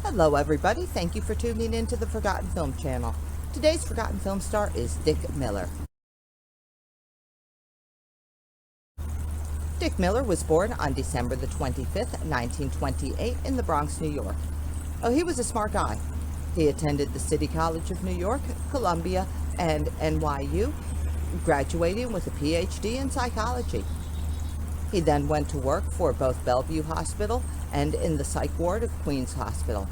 Hello everybody, thank you for tuning in to the Forgotten Film channel. Today's Forgotten Film star is Dick Miller. Dick Miller was born on December the 25th, 1928 in the Bronx, New York. Oh, he was a smart guy. He attended the City College of New York, Columbia, and NYU, graduating with a PhD in psychology. He then went to work for both Bellevue Hospital and in the psych ward of Queens Hospital.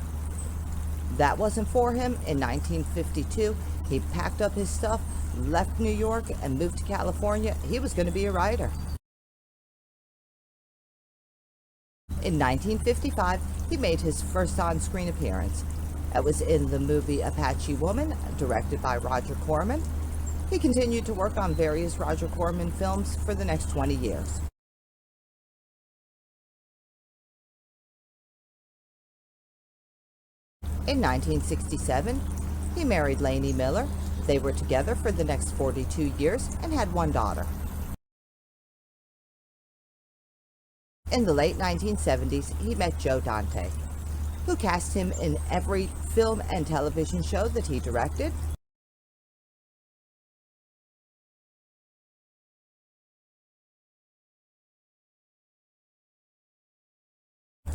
That wasn't for him. In 1952, he packed up his stuff, left New York, and moved to California. He was going to be a writer. In 1955, he made his first on-screen appearance. It was in the movie Apache Woman, directed by Roger Corman. He continued to work on various Roger Corman films for the next 20 years. In 1967, he married Laney Miller. They were together for the next 42 years and had one daughter. In the late 1970s, he met Joe Dante, who cast him in every film and television show that he directed.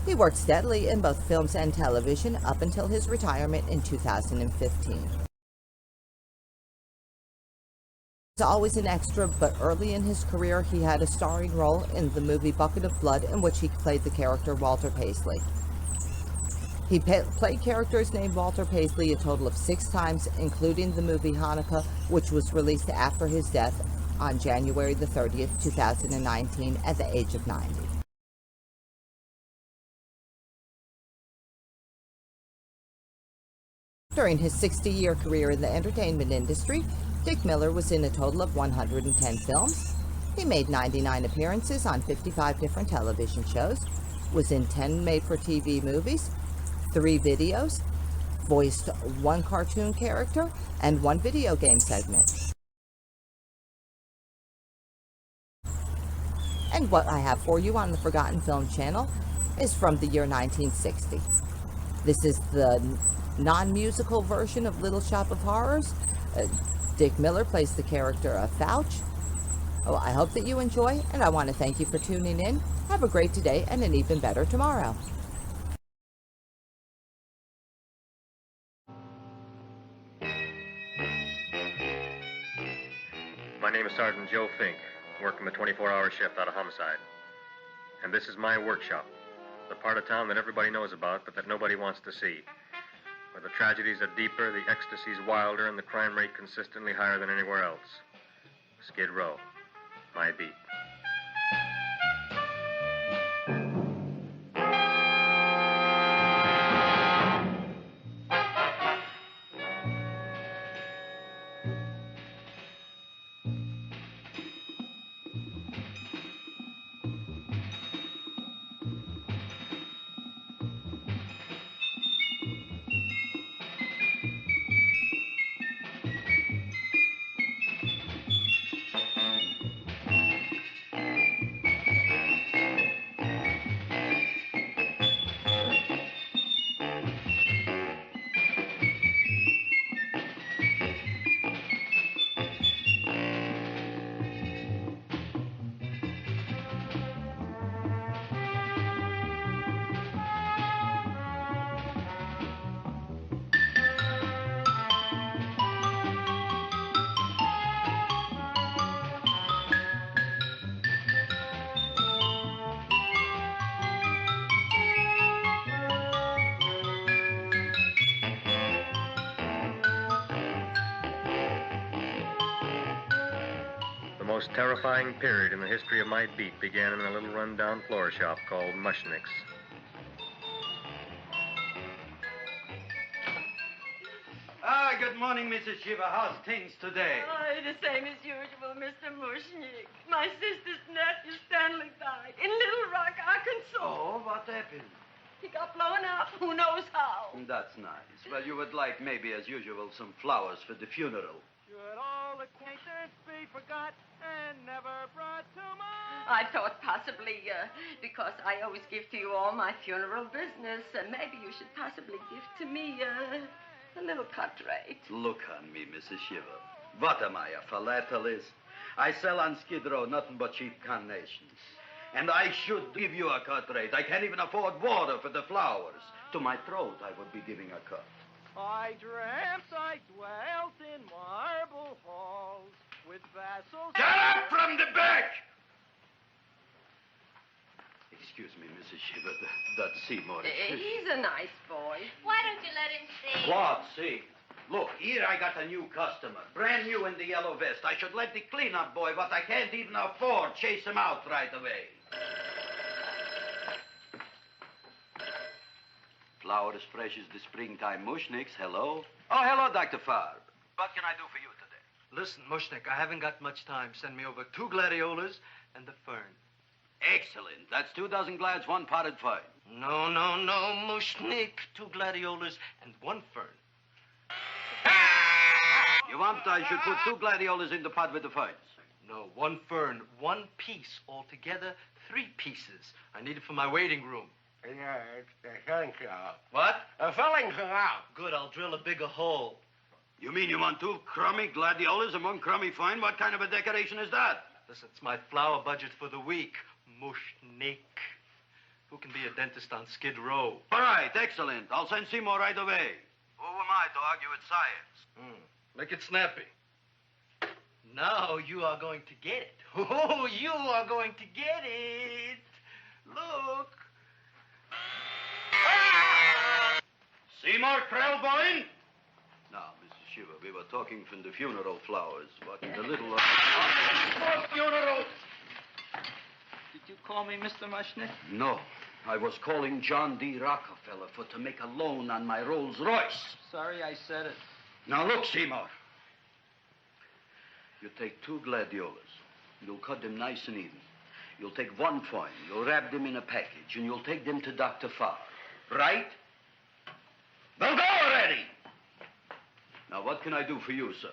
He worked steadily in both films and television up until his retirement in 2015. He was always an extra, but early in his career he had a starring role in the movie Bucket of Blood, in which he played the character Walter Paisley. He played characters named Walter Paisley a total of 6 times, including the movie Hanukkah, which was released after his death on January the 30th, 2019 at the age of 90. During his 60-year career in the entertainment industry, Dick Miller was in a total of 110 films. He made 99 appearances on 55 different television shows, was in 10 made-for-TV movies, 3 videos, voiced 1 cartoon character, and 1 video game segment. And what I have for you on the Forgotten Film channel is from the year 1960. This is the non-musical version of Little Shop of Horrors. Dick Miller plays the character of Fouch. Oh, I hope that you enjoy, and I want to thank you for tuning in. Have a great today and an even better tomorrow. My name is Sergeant Joe Fink, working the 24-hour shift out of homicide. And this is my workshop, the part of town that everybody knows about, but that nobody wants to see. Where the tragedies are deeper, the ecstasy's wilder, and the crime rate consistently higher than anywhere else. Skid Row, my beat. The most terrifying period in the history of my beat began in a little run-down floor shop called Mushnick's. Good morning, Mrs. Shiva. How's things today? Oh, the same as usual, Mr. Mushnick. My sister's nephew, Stanley, died in Little Rock, Arkansas. Oh, what happened? He got blown up. Who knows how? That's nice. Well, you would like, maybe, as usual, some flowers for the funeral. Should all acquaintance be forgot and never brought to mind? I thought possibly, because I always give to you all my funeral business, maybe you should possibly give to me a little cut rate. Look on me, Mrs. Shiva. What am I, a philatelist? I sell on Skid Row nothing but cheap carnations. And I should give you a cut rate. I can't even afford water for the flowers. To my throat, I would be giving a cut. I dreamt I dwelt in marble halls with vassals. Get up from the back! Excuse me, Mrs. Shiva, that's Seymour. He's a nice boy. Why don't you let him see? What, see? Look, here I got a new customer, brand new in the yellow vest. I should let the cleanup boy, but I can't even afford, chase him out right away. Flower as fresh as the springtime Mushnicks. Hello? Oh, hello, Dr. Farb. What can I do for you today? Listen, Mushnick, I haven't got much time. Send me over 2 gladiolas and the fern. Excellent. That's 2 dozen glads, 1 potted fern. No, Mushnick. 2 gladiolas and 1 fern. You want I should put 2 gladiolas in the pot with the ferns? No, 1 fern, 1 piece. Altogether, 3 pieces. I need it for my waiting room. Yeah, it's the filling out. What? The filling's out. Good, I'll drill a bigger hole. You mean you want 2 crummy gladiolas and 1 crummy fern? What kind of a decoration is that? Listen, it's my flower budget for the week. Mushnick. Who can be a dentist on Skid Row? All right, excellent. I'll send Seymour right away. Who am I to argue with science? Make it snappy. Now you are going to get it. Oh, you are going to get it. Look. Seymour Krelboined? Now, Mrs. Shiva, we were talking from the funeral flowers. What in the little... funeral! Did you call me Mr. Mushnick? No. I was calling John D. Rockefeller for to make a loan on my Rolls Royce. Sorry I said it. Now, look, Seymour. You take 2 gladiolas. You'll cut them nice and even. You'll take 1 fern. You'll wrap them in a package, and you'll take them to Dr. Farr. Right? Well, go already! Now, what can I do for you, sir?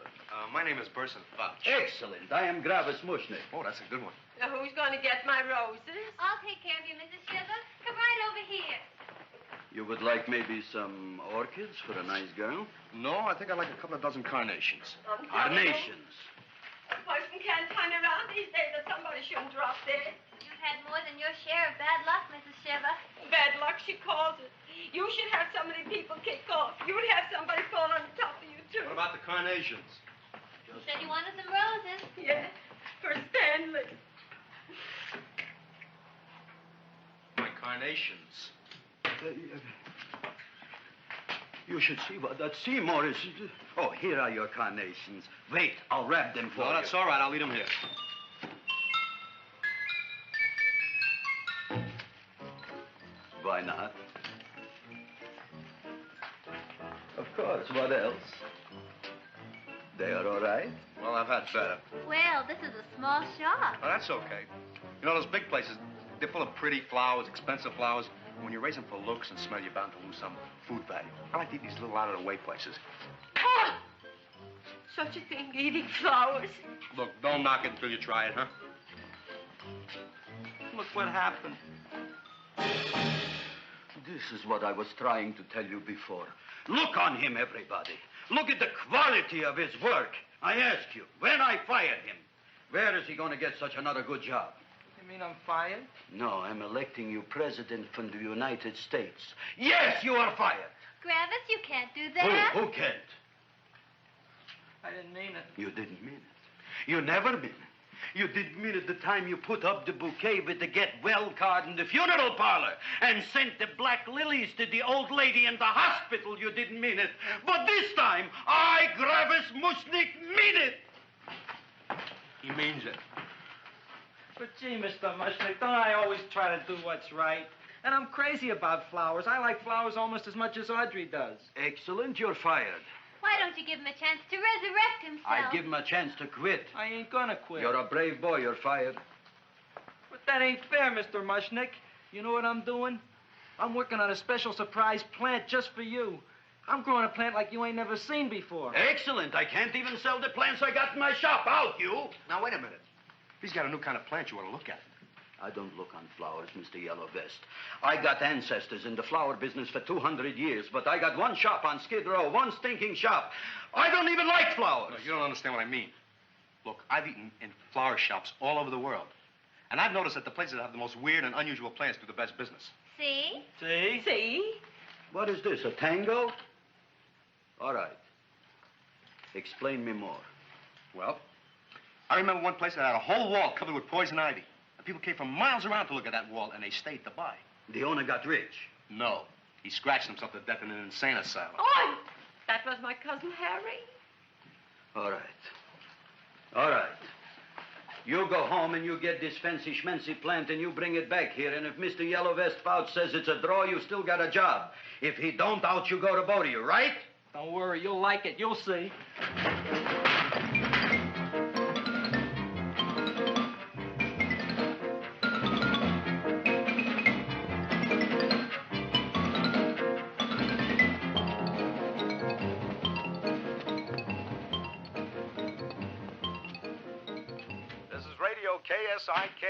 My name is Burson Fouch. Excellent. I am Gravis Mushnick. Oh, that's a good one. Now, who's going to get my roses? I'll take care of you, Mrs. Shiva. Come right over here. You would like maybe some orchids for a nice girl? No, I think I'd like a couple of dozen carnations. Carnations. A person can't turn around these days that somebody shouldn't drop dead. You've had more than your share of bad luck, Mrs. Shiva. Bad luck, she calls it. You should have so many people kick off. You would have somebody fall on top of you, too. What about the carnations? You said you wanted some roses. Yeah, for Stanley. My carnations. You should see what that Seymour is. Oh, here are your carnations. Wait, I'll wrap them for you. No, that's all right. I'll leave them here. Why not? Of course. What else? They are all right? Well, I've had better. Well, this is a small shop. Oh, that's okay. You know, those big places, they're full of pretty flowers, expensive flowers. When you raise them for looks and smell, you're bound to lose some food value. I like to eat these little out-of-the-way places. Oh! Such a thing, eating flowers. Look, don't knock it until you try it, huh? Look what happened. This is what I was trying to tell you before. Look on him, everybody. Look at the quality of his work. I ask you, when I fired him, where is he going to get such another good job? You mean I'm fired? No, I'm electing you president from the United States. Yes, you are fired. Gravis, you can't do that. Who can't? I didn't mean it. You didn't mean it. You never mean it. You didn't mean it the time you put up the bouquet with the get well card in the funeral parlor and sent the black lilies to the old lady in the hospital. You didn't mean it. But this time, I, Gravis Mushnick, mean it. He means it. But gee, Mr. Mushnick, don't I always try to do what's right? And I'm crazy about flowers. I like flowers almost as much as Audrey does. Excellent, you're fired. Why don't you give him a chance to resurrect himself? I'd give him a chance to quit. I ain't gonna quit. You're a brave boy, you're fired. But that ain't fair, Mr. Mushnick. You know what I'm doing? I'm working on a special surprise plant just for you. I'm growing a plant like you ain't never seen before. Excellent. I can't even sell the plants I got in my shop. Out, you. Now, wait a minute. He's got a new kind of plant you ought to look at. I don't look on flowers, Mr. Yellow Vest. I got ancestors in the flower business for 200 years, but I got one shop on Skid Row, one stinking shop. I don't even like flowers. No, you don't understand what I mean. Look, I've eaten in flower shops all over the world. And I've noticed that the places that have the most weird and unusual plants do the best business. See? See? See? What is this, a tango? All right. Explain me more. Well, I remember one place that had a whole wall covered with poison ivy. And people came from miles around to look at that wall, and they stayed to buy. The owner got rich. No. He scratched himself to death in an insane asylum. Oh, that was my cousin Harry. All right. All right. You go home and you get this fancy schmancy plant and you bring it back here. And if Mr. Yellow Vest Fouch says it's a draw, you still got a job. If he don't, out you go to both of you, right? Don't worry, you'll like it. You'll see. KSIK.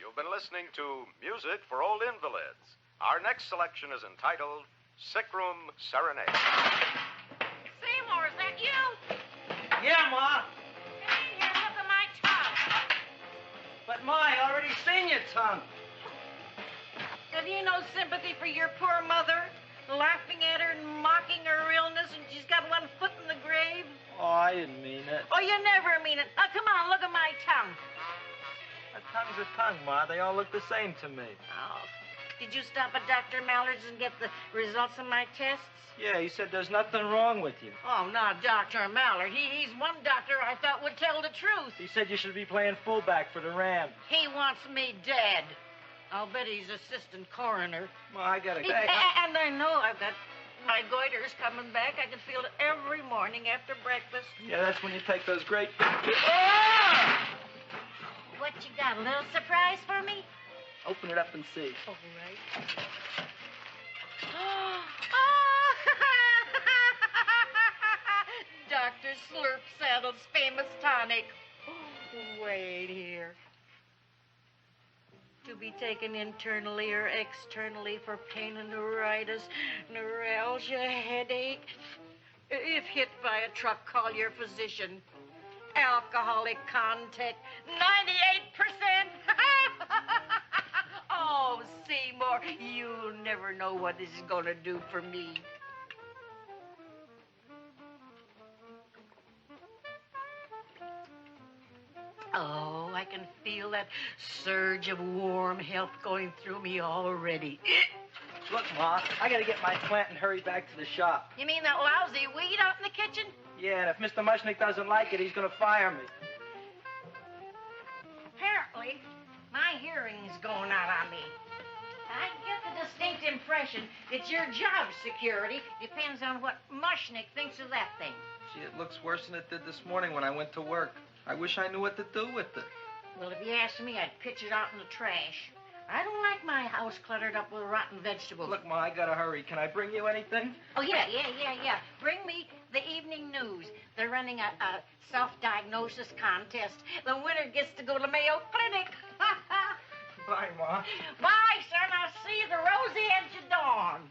You've been listening to Music for Old Invalids. Our next selection is entitled Sick Room Serenade. Seymour, is that you? Yeah, Ma. Come in here, look at my tongue. But, Ma, I already seen your tongue. Have you no sympathy for your poor mother? Laughing at her and mocking her illness, and she's got one foot in the grave? Oh, I didn't mean it. Oh, you never mean it. Now, come on, look at my tongue. A tongue's a tongue, Ma. They all look the same to me. Oh, did you stop at Dr. Mallard's and get the results of my tests? Yeah, he said there's nothing wrong with you. Oh, not Dr. Mallard. He's one doctor I thought would tell the truth. He said you should be playing fullback for the Rams. He wants me dead. I'll bet he's assistant coroner. Ma, I gotta go. And I know I've got my goiter's coming back. I can feel it every morning after breakfast. Yeah, that's when you take those great... What you got, a little surprise for me? Open it up and see. All right. Dr. Slurp Saddle's famous tonic. Wait here. To be taken internally or externally for pain and neuritis, neuralgia, headache. If hit by a truck, call your physician. Alcoholic content, 98%. Oh, Seymour, you'll never know what this is going to do for me. Oh, I can feel that surge of warm health going through me already. Look, Ma, I gotta get my plant and hurry back to the shop. You mean that lousy weed out in the kitchen? Yeah, and if Mr. Mushnick doesn't like it, he's gonna fire me. Apparently, my hearing's going out on me. I get the distinct impression that your job security depends on what Mushnick thinks of that thing. Gee, it looks worse than it did this morning when I went to work. I wish I knew what to do with it. Well, if you asked me, I'd pitch it out in the trash. I don't like my house cluttered up with rotten vegetables. Look, Ma, I gotta hurry. Can I bring you anything? Oh, yeah. Bring me the evening news. They're running a self-diagnosis contest. The winner gets to go to Mayo Clinic. Bye, Ma. Bye, son. I'll see you the rosy edge of dawn.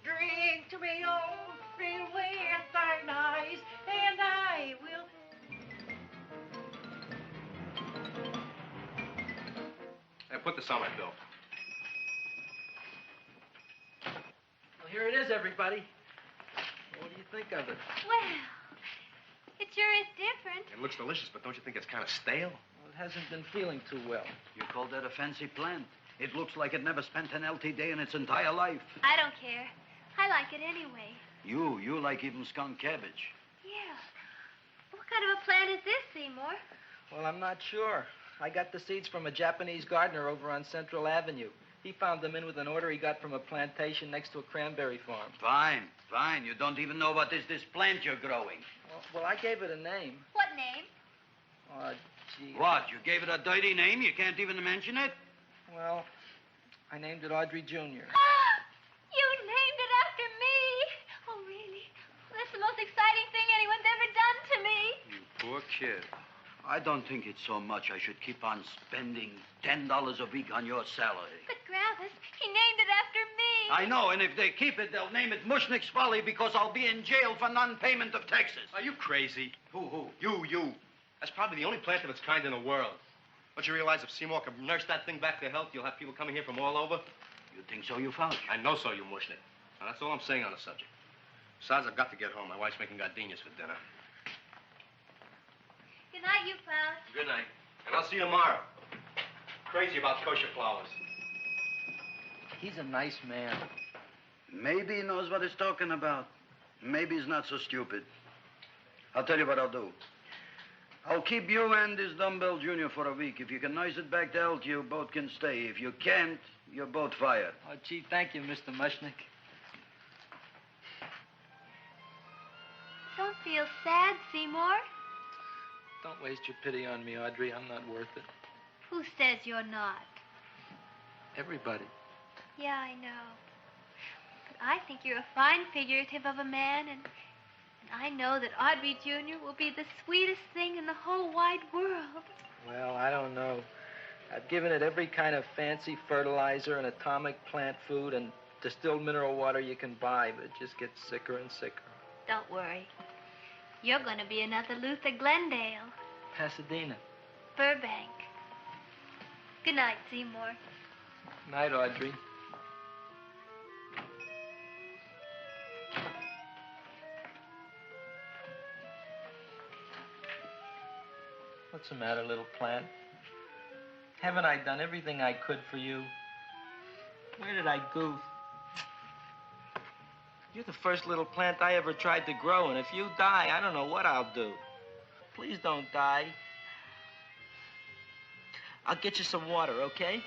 Drink to me, oh, free with thine eyes, and I will... Hey, put this on my bill. Well, here it is, everybody. What do you think of it? Well, it sure is different. It looks delicious, but don't you think it's kind of stale? Well, it hasn't been feeling too well. You call that a fancy plant? It looks like it never spent an LT day in its entire life. I don't care. I like it anyway. You like even skunk cabbage. Yeah. What kind of a plant is this, Seymour? Well, I'm not sure. I got the seeds from a Japanese gardener over on Central Avenue. He found them in with an order he got from a plantation next to a cranberry farm. Fine. You don't even know what is this plant you're growing. Well, I gave it a name. What name? Oh, gee. What, you gave it a dirty name? You can't even mention it? Well, I named it Audrey Jr. You named it after me. Oh, Poor kid. I don't think it's so much I should keep on spending $10 a week on your salary. But Gravis, he named it after me. I know, and if they keep it, they'll name it Mushnick's Folly because I'll be in jail for non-payment of taxes. Are you crazy? Who? You. That's probably the only plant of its kind in the world. Don't you realize if Seymour can nurse that thing back to health, you'll have people coming here from all over? You think so, you Fouch? I know so, you Mushnick. Now, that's all I'm saying on the subject. Besides, I've got to get home. My wife's making gardenias for dinner. Good night, you Fouch. Good night. And I'll see you tomorrow. Crazy about kosher flowers. He's a nice man. Maybe he knows what he's talking about. Maybe he's not so stupid. I'll tell you what I'll do. I'll keep you and this dumbbell junior for a week. If you can nurse it back to health, you both can stay. If you can't, you're both fired. Oh, gee, thank you, Mr. Mushnick. Don't feel sad, Seymour. Don't waste your pity on me, Audrey. I'm not worth it. Who says you're not? Everybody. Yeah, I know. But I think you're a fine figurative of a man, and I know that Audrey Jr. will be the sweetest thing in the whole wide world. Well, I don't know. I've given it every kind of fancy fertilizer and atomic plant food and distilled mineral water you can buy, but it just gets sicker and sicker. Don't worry. You're going to be another Luther Glendale. Pasadena. Burbank. Good night, Seymour. Night, Audrey. What's the matter, little plant? Haven't I done everything I could for you? Where did I goof? You're the first little plant I ever tried to grow, and if you die, I don't know what I'll do. Please don't die. I'll get you some water, okay?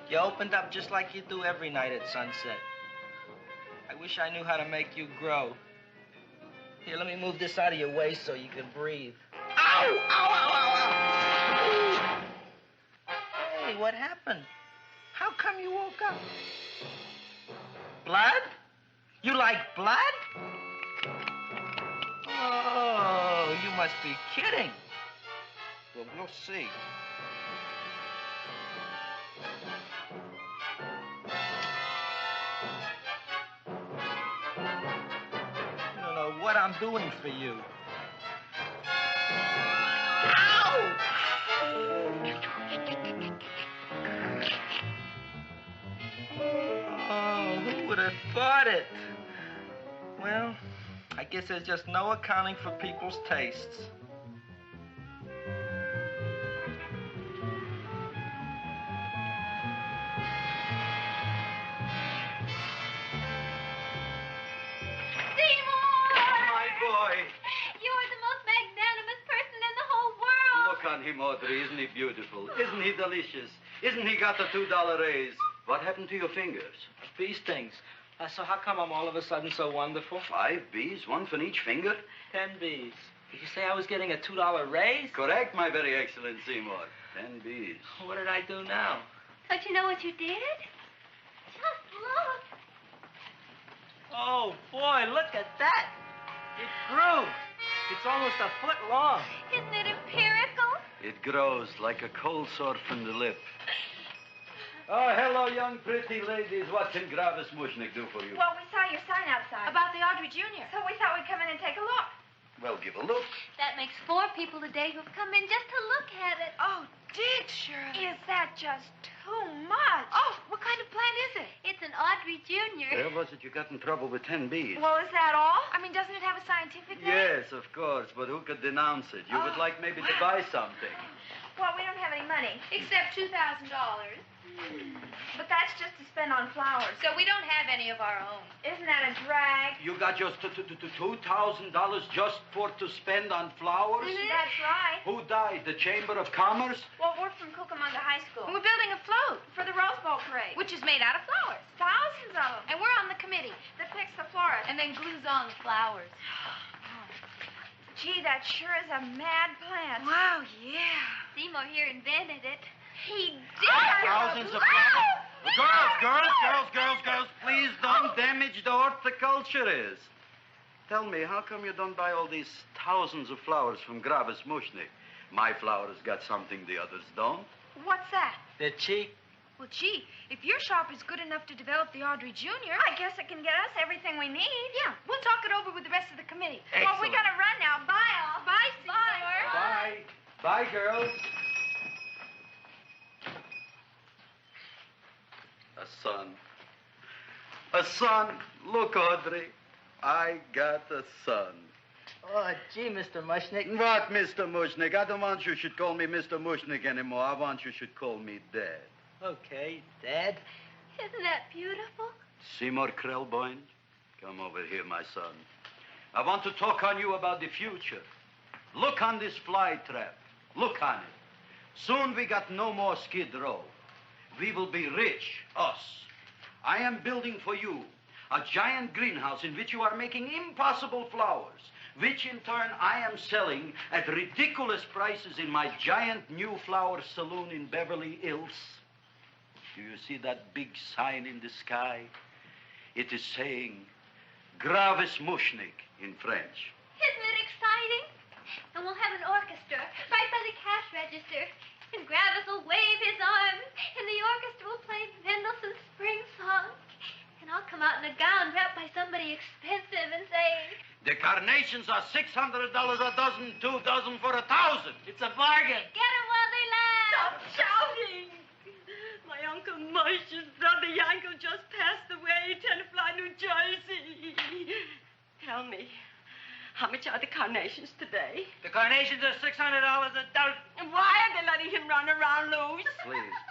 You opened up just like you do every night at sunset. I wish I knew how to make you grow. Here, let me move this out of your way so you can breathe. Ow! Ow, ow, ow, ow! Hey, what happened? How come you woke up? Blood? You like blood? Oh, you must be kidding. Well, we'll see. What I'm doing for you. Ow! Oh, who would have thought it? Well, I guess there's just no accounting for people's tastes. Him, Audrey. Isn't he beautiful? Isn't he delicious? Isn't he got the $2 raise? What happened to your fingers? Bee stings. So how come I'm all of a sudden so wonderful? 5 bees, one for each finger? 10 bees. Did you say I was getting a $2 raise? Correct, my very excellent Seymour. 10 bees. What did I do now? Don't you know what you did? Just look. Oh, boy, look at that. It grew. It's almost a foot long. Isn't it empirical? It grows like a cold sore from the lip. Oh, hello, young pretty ladies. What can Gravis Mushnick do for you? Well, we saw your sign outside. About the Audrey Jr. So we thought we'd come in and take a look. Well, give a look. That makes 4 people today who've come in just to look at it. Oh, did Shirley? Is that just too much? Oh, what kind of plant is it? It's an Audrey Jr. Where was it you got in trouble with 10 bees? Well, is that all? I mean, doesn't it have a scientific name? Yes, of course, but who could denounce it? You would like maybe to buy something. Well, we don't have any money, except $2,000. But that's just to spend on flowers. So we don't have any of our own. Isn't that a drag? You got just $2,000 just to spend on flowers? That's right. Who died? The Chamber of Commerce? Well, we're from Cucamonga High School. We're building a float. For the Rose Bowl parade. Which is made out of flowers. Thousands of them. And we're on the committee that picks the florist. and then glues on the flowers. Gee, that sure is a mad plant. Wow, yeah. Seymour here invented it. He did. Thousands of flowers. Girls, please don't damage the horticulturist. Tell me, how come you don't buy all these thousands of flowers from Gravis Mushnick? My flowers got something the others don't. What's that? They're cheap. Well, gee, if your shop is good enough to develop the Audrey Jr., I guess it can get us everything we need. Yeah, we'll talk it over with the rest of the committee. Well, we gotta run now. Bye, all. Bye, Seymour. Bye. Bye, girls. A son. A son. Look, Audrey. I got a son. Oh, gee, Mr. Mushnick. What, Mr. Mushnick? I don't want you should call me Mr. Mushnick anymore. I want you should call me Dad. Okay, Dad. Isn't that beautiful? Seymour Krelboined, come over here, my son. I want to talk on you about the future. Look on this flytrap. Look on it. Soon we got no more Skid Row. We will be rich, us. I am building for you a giant greenhouse in which you are making impossible flowers, which in turn I am selling at ridiculous prices in my giant new flower saloon in Beverly Hills. Do you see that big sign in the sky? It is saying Gravis Mushnick in French. Isn't it exciting? And we'll have an orchestra right by the cash register. And Gravis will wave his arms, and the orchestra will play Mendelssohn's Spring Song. And I'll come out in a gown wrapped by somebody expensive and say, The carnations are $600 a dozen, 2 dozen for 1,000. It's a bargain. get 'em while they last. Stop shouting. My Uncle Mush's brother Yankel just passed away, Tenafly, New Jersey. Tell me, how much are the carnations today? The carnations are $600 a dozen. And why are they letting him run around loose?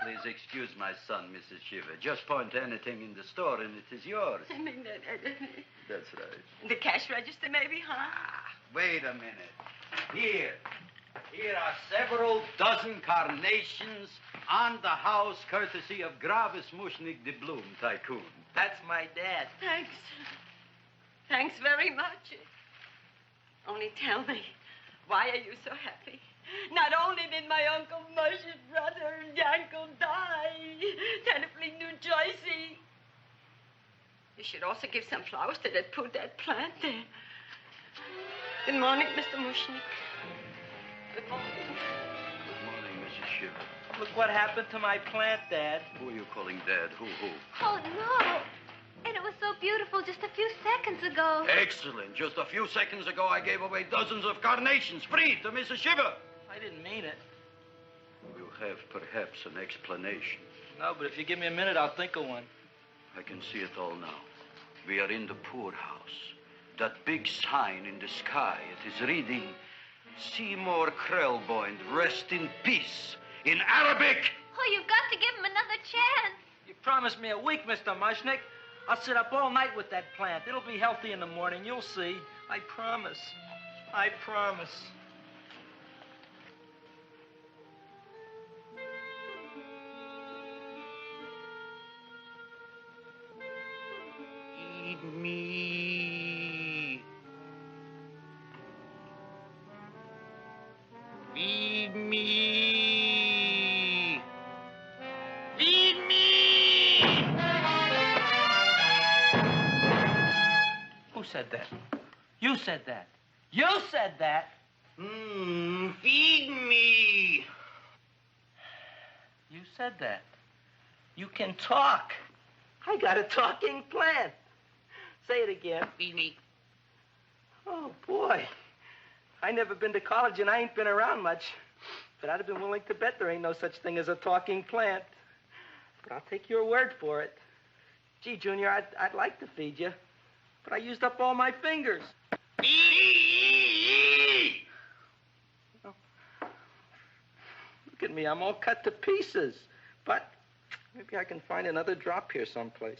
Please excuse my son, Mrs. Shiva. Just point to anything in the store and it is yours. I mean, That's right. the cash register maybe, huh? Wait a minute. Here are several dozen carnations on the house, courtesy of Gravis Mushnick, the Bloom Tycoon. That's my dad. Thanks. Thanks very much. Only tell me, why are you so happy? Not only did my Uncle Mush's brother Yankel die, Tenafly, New Jersey. You should also give some flowers to that poor dead plant there. Good morning, Mr. Mushnick. Good morning. Good morning, Mrs. Shiva. Look what happened to my plant, Dad. Who are you calling Dad? Who? Oh, no. And it was so beautiful just a few seconds ago. Excellent. Just a few seconds ago, I gave away dozens of carnations free to Mrs. Shiva. I didn't mean it. You have perhaps an explanation. No, but if you give me a minute, I'll think of one. I can see it all now. We are in the poorhouse. That big sign in the sky, it is reading, Seymour Krelboined, rest in peace, in Arabic. Oh, you've got to give him another chance. You promised me a week, Mr. Mushnick. I'll sit up all night with that plant. It'll be healthy in the morning. You'll see. I promise. I promise. Feed me. Feed me. Feed me. Who said that? You said that. You said that. Feed me. You said that. You can talk. I got a talking plant. Say it again. Feed me. Oh, boy. I never been to college and I ain't been around much. But I'd have been willing to bet there ain't no such thing as a talking plant. But I'll take your word for it. Gee, Junior, I'd like to feed you. But I used up all my fingers. Oh. Look at me. I'm all cut to pieces. But maybe I can find another drop here someplace.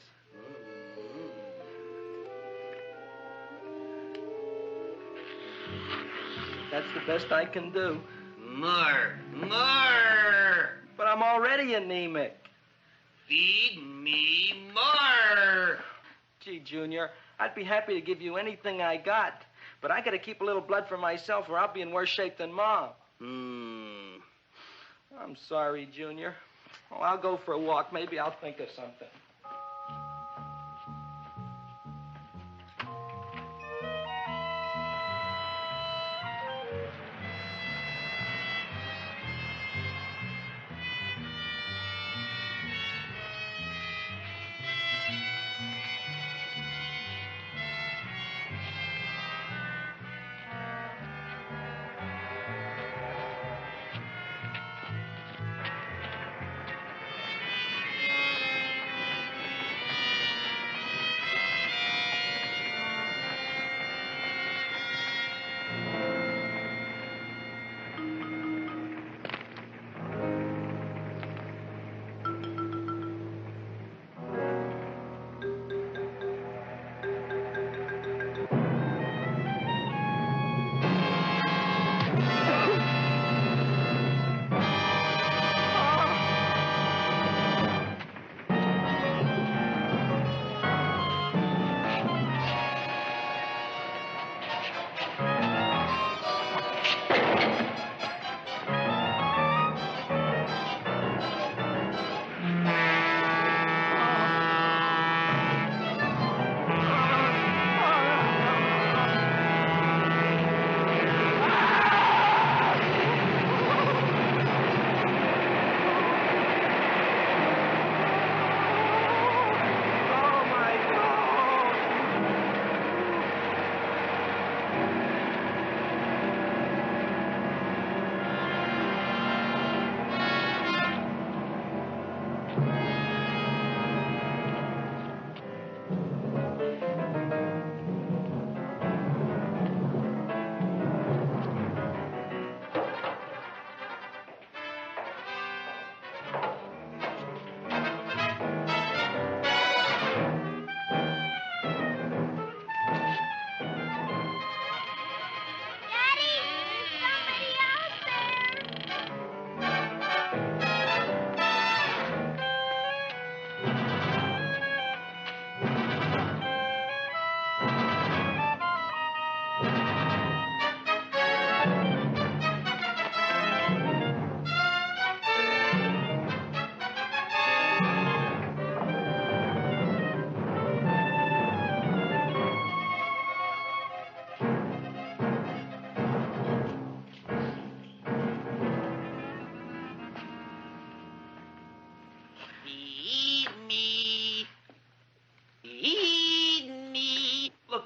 That's the best I can do. More. But I'm already anemic. Feed me more. Gee, Junior, I'd be happy to give you anything I got, but I gotta keep a little blood for myself or I'll be in worse shape than Mom. I'm sorry, Junior. Well, I'll go for a walk. Maybe I'll think of something.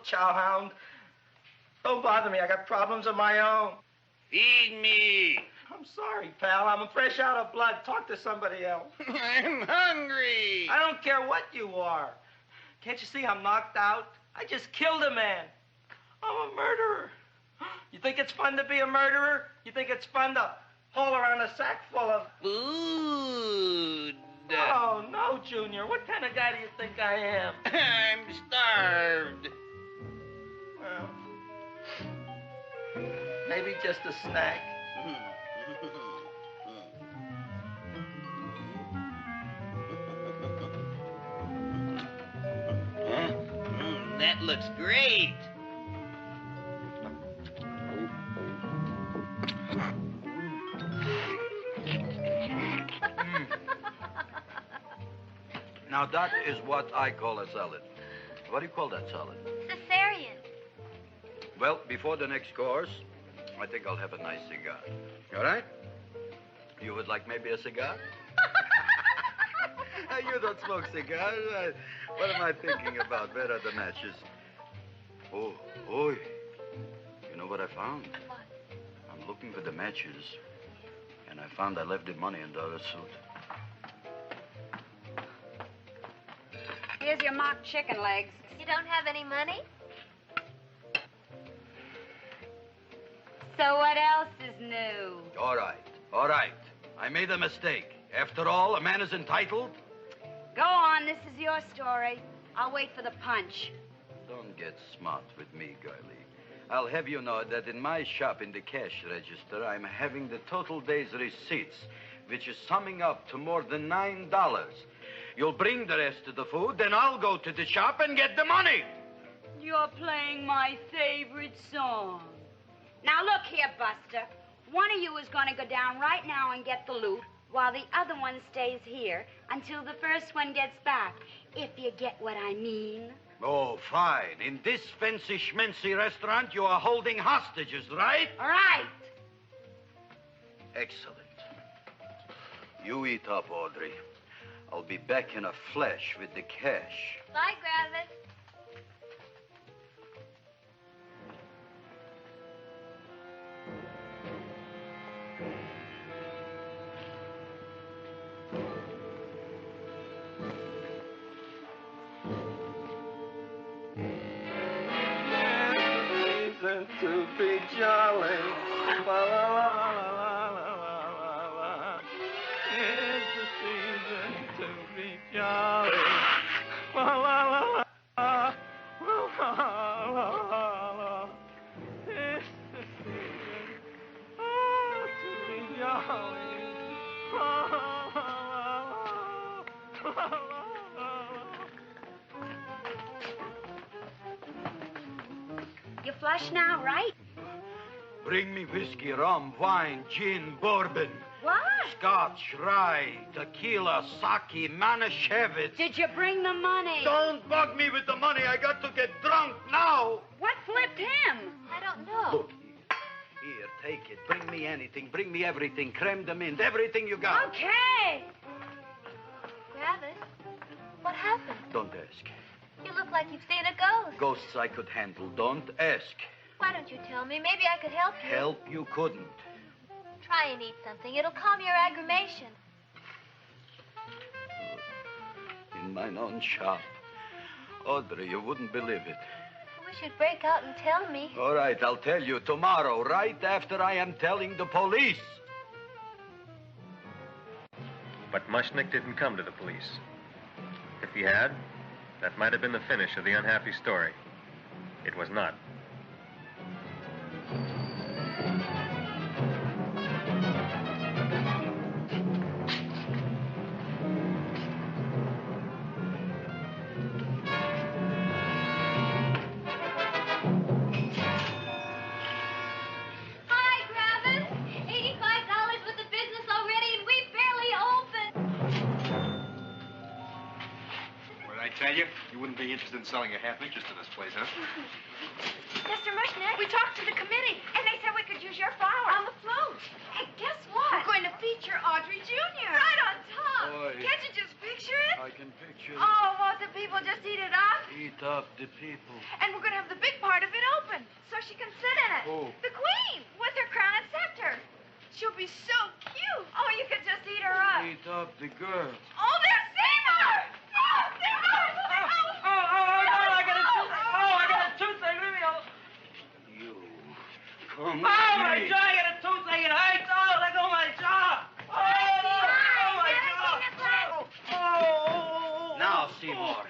Chowhound. Don't bother me. I got problems of my own. Feed me. I'm sorry, pal. I'm fresh out of blood. Talk to somebody else. I'm hungry. I don't care what you are. Can't you see I'm knocked out? I just killed a man. I'm a murderer. You think it's fun to be a murderer? You think it's fun to haul around a sack full of food? Oh, no, Junior. What kind of guy do you think I am? I'm starved. Well, maybe just a snack. That looks great. Now, that is what I call a salad. What do you call that salad? Caesarean. Well, before the next course, I think I'll have a nice cigar. All right? You would like maybe a cigar? You don't smoke cigars. What am I thinking about? Where are the matches? Oh, you know what I found? What? I'm looking for the matches, and I found I left the money in the other suit. Here's your mock chicken legs. You don't have any money? So what else is new? All right. I made a mistake. After all, a man is entitled. Go on, this is your story. I'll wait for the punch. Don't get smart with me, girlie. I'll have you know that in my shop in the cash register, I'm having the total day's receipts, which is summing up to more than $9. You'll bring the rest of the food, then I'll go to the shop and get the money. You're playing my favorite song. Now, look here, Buster. One of you is going to go down right now and get the loot, while the other one stays here until the first one gets back, if you get what I mean. Oh, fine. In this fancy schmancy restaurant, you are holding hostages, right? Right. Excellent. You eat up, Audrey. I'll be back in a flash with the cash. Bye, Gravis. To be jolly. La, la, la, la, la, la, la. It's the season to be jolly. La, la, la, la, la, la, la, la. It's the season to be jolly. La, la, la, la, la, la. You flush now, right? Bring me whiskey, rum, wine, gin, bourbon. What? Scotch, rye, tequila, sake, Manischewitz. Did you bring the money? Don't bug me with the money. I got to get drunk now. What flipped him? I don't know. Look, here, take it. Bring me anything. Bring me everything. Creme de mint, everything you got. Okay. Gravis, what happened? Don't ask. You look like you've seen a ghost. Ghosts I could handle. Don't ask. Why don't you tell me? Maybe I could help you. Help you couldn't. Try and eat something. It'll calm your aggravation. In mine own shop. Audrey, you wouldn't believe it. I wish you'd break out and tell me. All right, I'll tell you tomorrow, right after I am telling the police. But Mushnick didn't come to the police. If he had, that might have been the finish of the unhappy story. It was not. Hi, Gravis. $85 worth of business already, and we barely opened. What did I tell you? You wouldn't be interested in selling a half interest in this place, huh? Mr. Mushnick, we talked to the committee, and they said we could use your flour. On the float. Hey, guess what? We're going to feature Audrey Jr. Right on top. Boy. Can't you just picture it? I can picture it. Oh, won't the people just eat it up? Eat up the people. And we're going to have the big part of it open, so she can sit in it. Who? The queen, with her crown and scepter. She'll be so cute. Oh, you could just eat her up. Eat up the girl. Oh, there's Seymour! Oh, Seymour! I got a toothache. Leave me alone. You. Come Oh, on. my jaw, I got a toothache. It hurts. Oh, let go of my jaw. Oh, my jaw. Oh. Now, Seymour,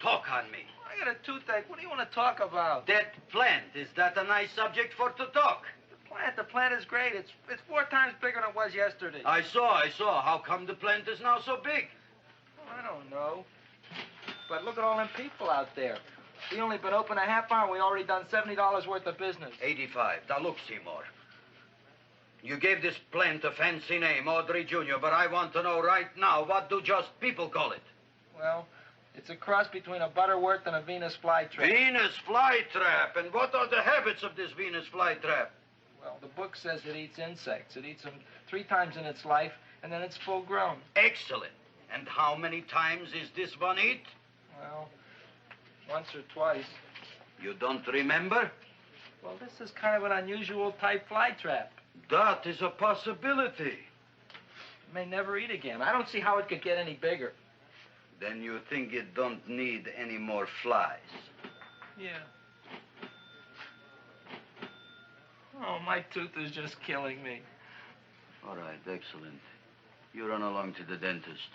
talk on me. I got a toothache. What do you want to talk about? That plant, is that a nice subject for to talk? The plant is great. It's 4 times bigger than it was yesterday. I saw. How come the plant is now so big? Oh, I don't know. But look at all them people out there. We only been open a half hour. We already done $70 worth of business. 85. Now, look, Seymour. You gave this plant a fancy name, Audrey Jr., but I want to know right now, what do just people call it? Well, it's a cross between a Butterworth and a Venus flytrap. Venus flytrap. And what are the habits of this Venus flytrap? Well, the book says it eats insects. It eats them 3 times in its life, and then it's full grown. Excellent. And how many times is this one eat? Well, once or twice. You don't remember? Well, this is kind of an unusual type flytrap. That is a possibility. It may never eat again. I don't see how it could get any bigger. Then you think it don't need any more flies? Yeah. Oh, my tooth is just killing me. All right, excellent. You run along to the dentist.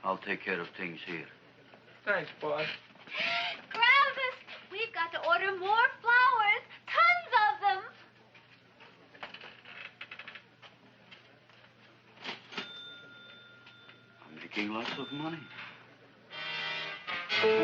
I'll take care of things here. Thanks, boy. Gravis, we've got to order more flowers. Tons of them. I'm making lots of money. That'll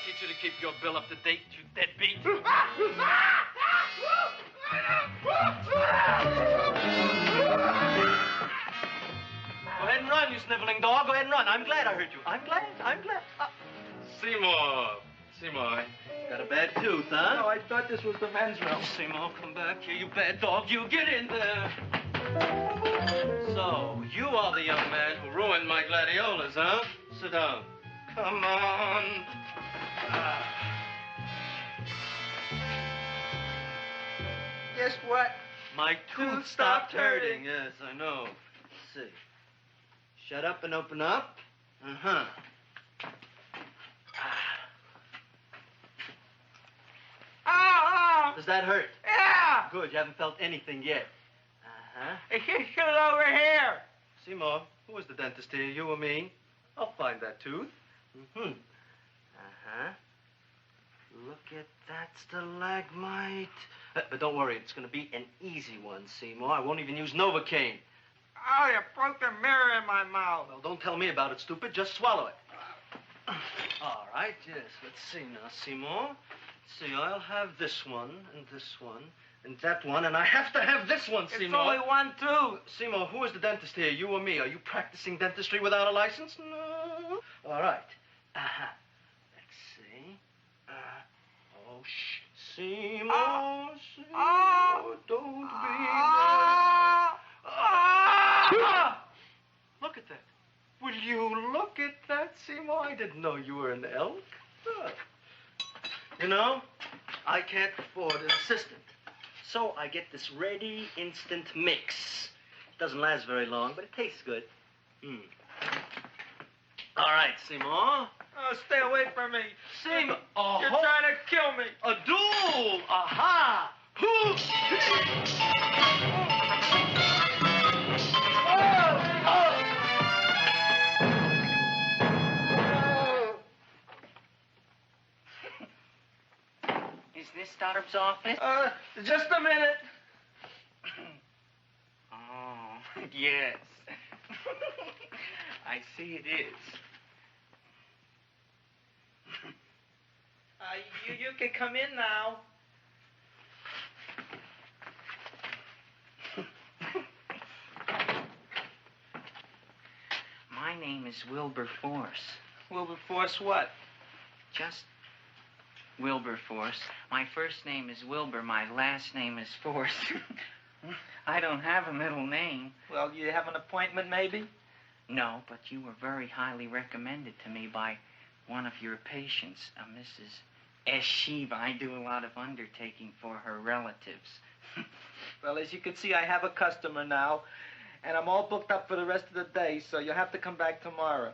teach you to keep your bill up to date, you deadbeat. Go ahead and run, you sniveling dog. Go ahead and run. I'm glad I hurt you. I'm glad. Seymour, got a bad tooth, huh? No, I thought this was the men's room. Seymour, come back here, you bad dog. You get in there. So, you are the young man who ruined my gladiolas, huh? Sit down. Come on. Guess what? My tooth stopped hurting. Yes, I know. Let's see. Shut up and open up. Uh-huh. Oh! Does that hurt? Yeah! Good, you haven't felt anything yet. Uh-huh. It's just over here. Seymour, who is the dentist here, you or me? I'll find that tooth. Mm-hmm. Uh-huh. Look at that stalagmite. But don't worry, it's going to be an easy one, Seymour. I won't even use Novocaine. Oh, you broke the mirror in my mouth. Well, don't tell me about it, stupid. Just swallow it. All right, yes. Let's see now, Seymour. Let's see, I'll have this one, and that one, and I have to have this one, Seymour. It's only one tooth. Seymour, who is the dentist here, you or me? Are you practicing dentistry without a license? No. All right. Uh-huh. Let's see. Oh, shh. Seymour, Seymour, don't be Look at that. Will you look at that, Seymour? I didn't know you were an elk. You know, I can't afford an assistant. So I get this ready instant mix. Doesn't last very long, but it tastes good. All right, Seymour. Oh, stay away from me. Seymour. You're trying to kill me. A duel. Aha. Is this Doctor's office? Just a minute. Oh, yes. I see it is. You can come in now. My name is Wilberforce. Wilberforce what? Just Wilberforce. My first name is Wilbur. My last name is Force. I don't have a middle name. Well, you have an appointment, maybe? No, but you were very highly recommended to me by one of your patients, a Mrs. S. Shiva. I do a lot of undertaking for her relatives. Well, as you can see, I have a customer now, and I'm all booked up for the rest of the day, so you'll have to come back tomorrow.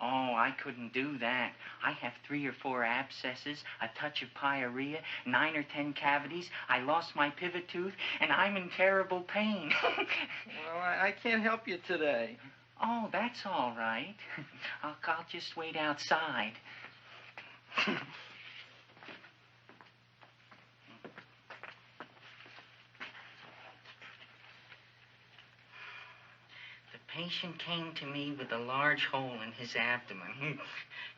Oh, I couldn't do that. I have 3 or 4 abscesses, a touch of pyorrhea, 9 or 10 cavities. I lost my pivot tooth, and I'm in terrible pain. Well, I can't help you today. Oh, that's all right. I'll just wait outside. The patient came to me with a large hole in his abdomen,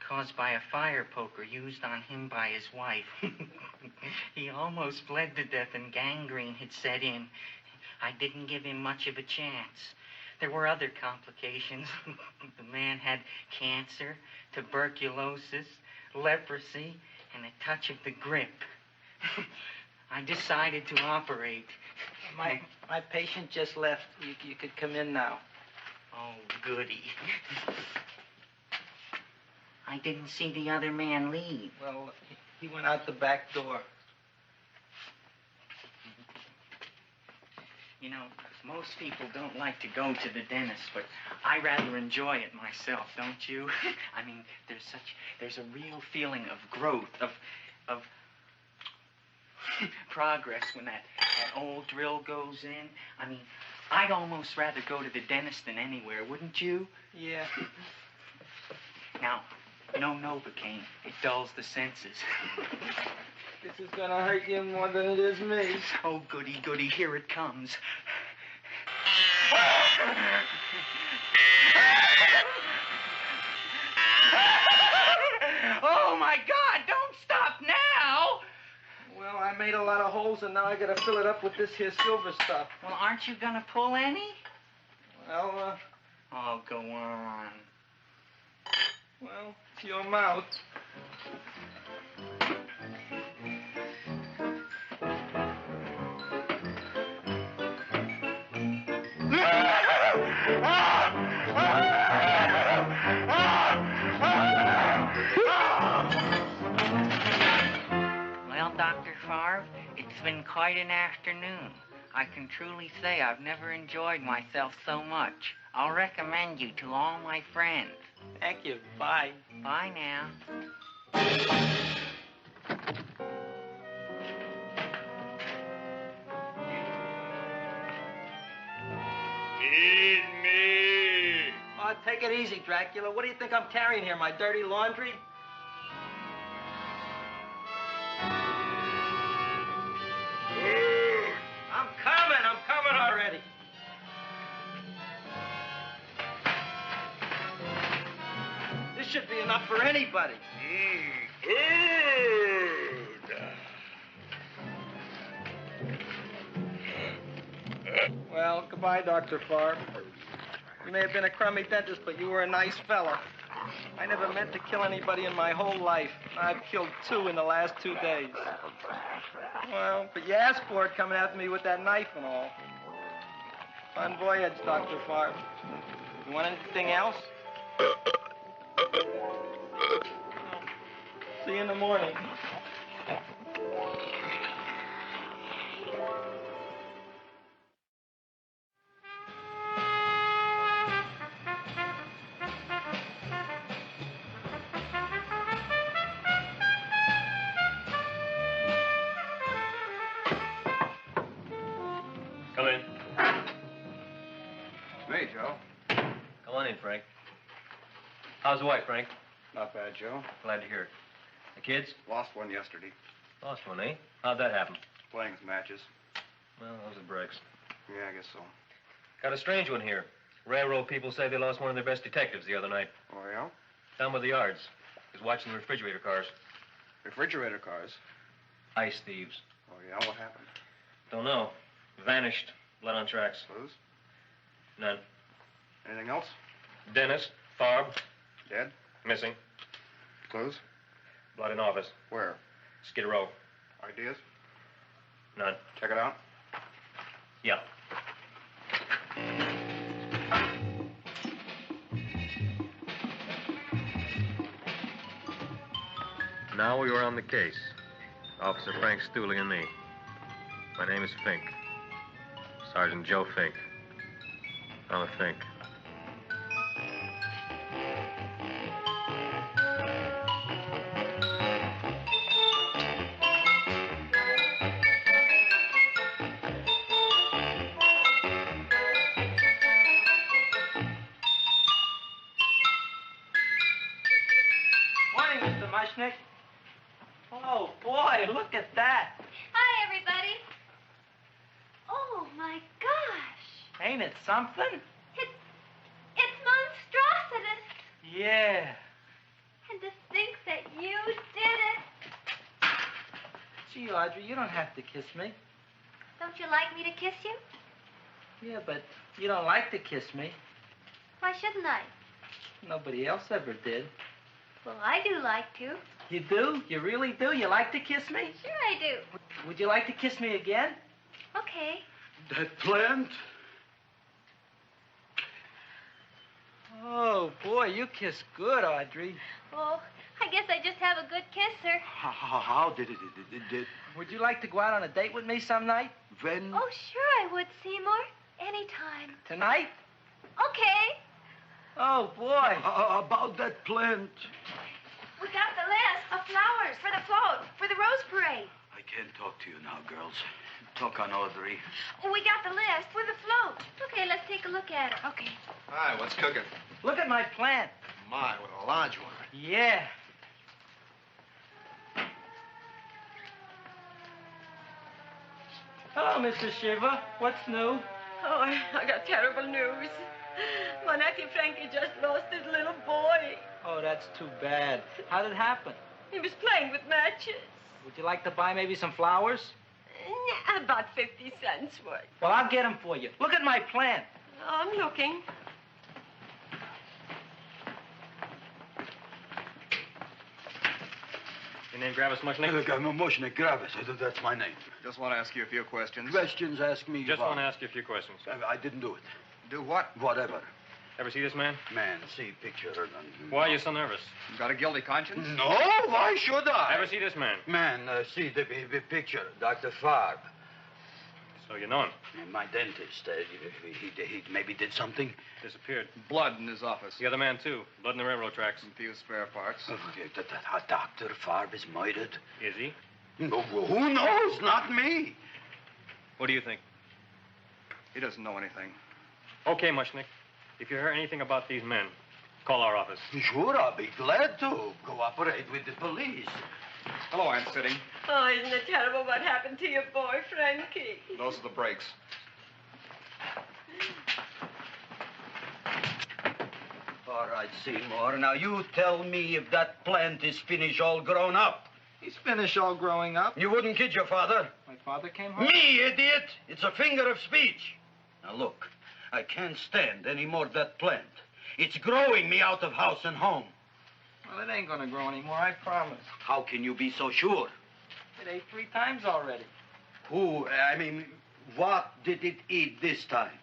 caused by a fire poker used on him by his wife. He almost bled to death and gangrene had set in. I didn't give him much of a chance. There were other complications. The man had cancer, tuberculosis, leprosy, and a touch of the grip. I decided to operate. My patient just left. You could come in now. Oh, goody. I didn't see the other man leave. Well, he went out the back door. You know, most people don't like to go to the dentist, but I rather enjoy it myself, don't you? I mean, there's a real feeling of growth, of progress when that old drill goes in. I mean, I'd almost rather go to the dentist than anywhere, wouldn't you? Yeah. Now, no Novocaine. It dulls the senses. This is gonna hurt you more than it is me. Oh, goody, goody, here it comes. Oh, my God, don't stop now! Well, I made a lot of holes, and now I gotta fill it up with this here silver stuff. Well, aren't you gonna pull any? Well, Oh, go on. Well, it's your mouth. Well, Dr. Favre, it's been quite an afternoon. I can truly say I've never enjoyed myself so much. I'll recommend you to all my friends. Thank you. Bye. Bye now. Feed me. Oh, take it easy, Dracula. What do you think I'm carrying here, my dirty laundry? I'm coming already. This should be enough for anybody. Well, goodbye, Dr. Favre. You may have been a crummy dentist, but you were a nice fella. I never meant to kill anybody in my whole life. I've killed 2 in the last 2 days. Well, but you asked for it coming after me with that knife and all. Fun voyage, Dr. Favre. You want anything else? See you in the morning. Come in. Hey, Joe. Come on in, Frank. How's the wife, Frank? Not bad, Joe. Glad to hear it. The kids? Lost one yesterday. Lost one, eh? How'd that happen? Playing some matches. Well, those are breaks. Yeah, I guess so. Got a strange one here. Railroad people say they lost one of their best detectives the other night. Oh, yeah? Down by the yards. He was watching the refrigerator cars. Refrigerator cars? Ice thieves. Oh, yeah? What happened? Don't know. Vanished. Blood on tracks. Clues? None. Anything else? Dennis. Farb. Dead? Missing. Clues? Blood in office. Where? Skid Row. Ideas? None. Check it out. Yeah. Now we are on the case. Officer Frank Stooley and me. My name is Fink. Sergeant Joe Fink. I'm a Fink. Morning, Mr. Mushnick. Oh, boy, look at that. Hi, everybody. Oh, my gosh. Ain't it something? It's monstrositous. Yeah. And to think that you did it. Gee, Audrey, you don't have to kiss me. Don't you like me to kiss you? Yeah, but you don't like to kiss me. Why shouldn't I? Nobody else ever did. Well, I do like to. You do? You really do? You like to kiss me? Sure I do. Would you like to kiss me again? Okay. That plant? Oh, boy, you kiss good, Audrey. Oh, I guess I just have a good kisser. How did it? Would you like to go out on a date with me some night? When? Oh, sure I would, Seymour. Anytime. Tonight? Okay. Oh, boy. About that plant. We got the list of flowers for the float, for the rose parade. I can't talk to you now, girls. Talk on, Audrey. Oh, we got the list with the float. Okay, let's take a look at it. Okay. Hi, what's cooking? Look at my plant. My, what a large one. Yeah. Hello, Mr. Shiva. What's new? Oh, I got terrible news. My nephew Frankie just lost his little boy. Oh, that's too bad. How did it happen? He was playing with matches. Would you like to buy maybe some flowers? About 50 cents worth. Well, I'll get them for you. Look at my plant. I'm looking. Your name Gravis Mushnick? Look, I'm a Mushnick, Gravis. That's my name. Just want to ask you a few questions. Questions, ask me. Just want to ask you a few questions. I didn't do it. Do what? Whatever. Ever see this man? Man, see picture. Why are you so nervous? You got a guilty conscience? No, why should I? Ever see this man? Man, see the picture. Dr. Farb. So you know him? My dentist. He maybe did something. Disappeared. Blood in his office. The other man, too. Blood in the railroad tracks. A few spare parts. Dr. Farb is murdered. Is he? No, who knows? Not me. What do you think? He doesn't know anything. Okay, Mushnick. If you hear anything about these men, call our office. Sure, I'll be glad to cooperate with the police. Hello, Aunt Siddie. Oh, isn't it terrible what happened to your boy, Frankie? Those are the brakes. All right, Seymour. Now, you tell me if that plant is finished all grown up. He's finished all growing up. You wouldn't kid your father. My father came home? Me, idiot! It's a finger of speech. Now, look. I can't stand any more of that plant. It's growing me out of house and home. Well, it ain't gonna grow anymore, I promise. How can you be so sure? It ate 3 times already. What did it eat this time?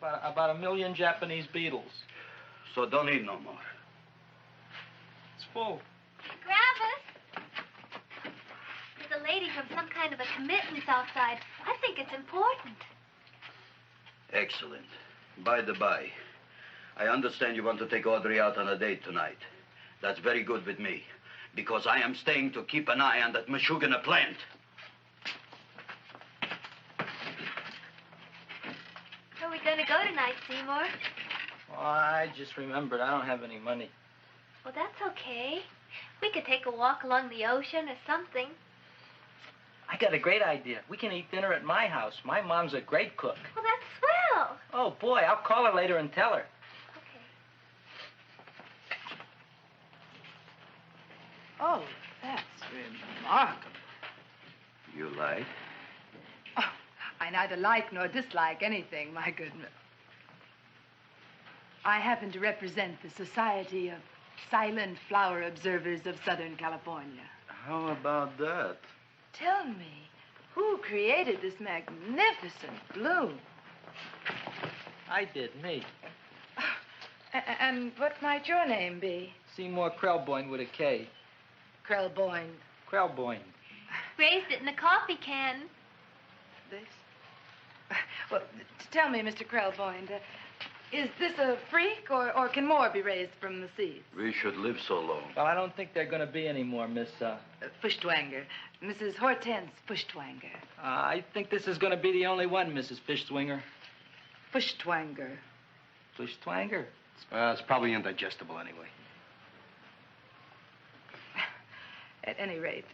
Well, about 1 million Japanese beetles. So don't eat no more. It's full. Gravis? There's a lady from some kind of a commitment outside. I think it's important. Excellent. By the by, I understand you want to take Audrey out on a date tonight. That's very good with me, because I am staying to keep an eye on that Meshuggah plant. Where are we going to go tonight, Seymour? Well, I just remembered I don't have any money. Well, that's okay. We could take a walk along the ocean or something. I got a great idea. We can eat dinner at my house. My mom's a great cook. Well, that's swell. Oh, boy, I'll call her later and tell her. Okay. Oh, that's remarkable. You like? Oh, I neither like nor dislike anything, my goodness. I happen to represent the Society of Silent Flower Observers of Southern California. How about that? Tell me, who created this magnificent bloom? I did, me. And what might your name be? Seymour Krelboined with a K. Krelboined. Krelboined. Raised it in a coffee can. This? Well, tell me, Mr. Krelboined, is this a freak, or can more be raised from the seeds? We should live so long. Well, I don't think there are going to be any more, Miss, Feuchtwanger. Mrs. Hortense Feuchtwanger. I think this is going to be the only one, Mrs. Feuchtwanger. Feuchtwanger. Feuchtwanger? It's probably indigestible anyway. At any rate,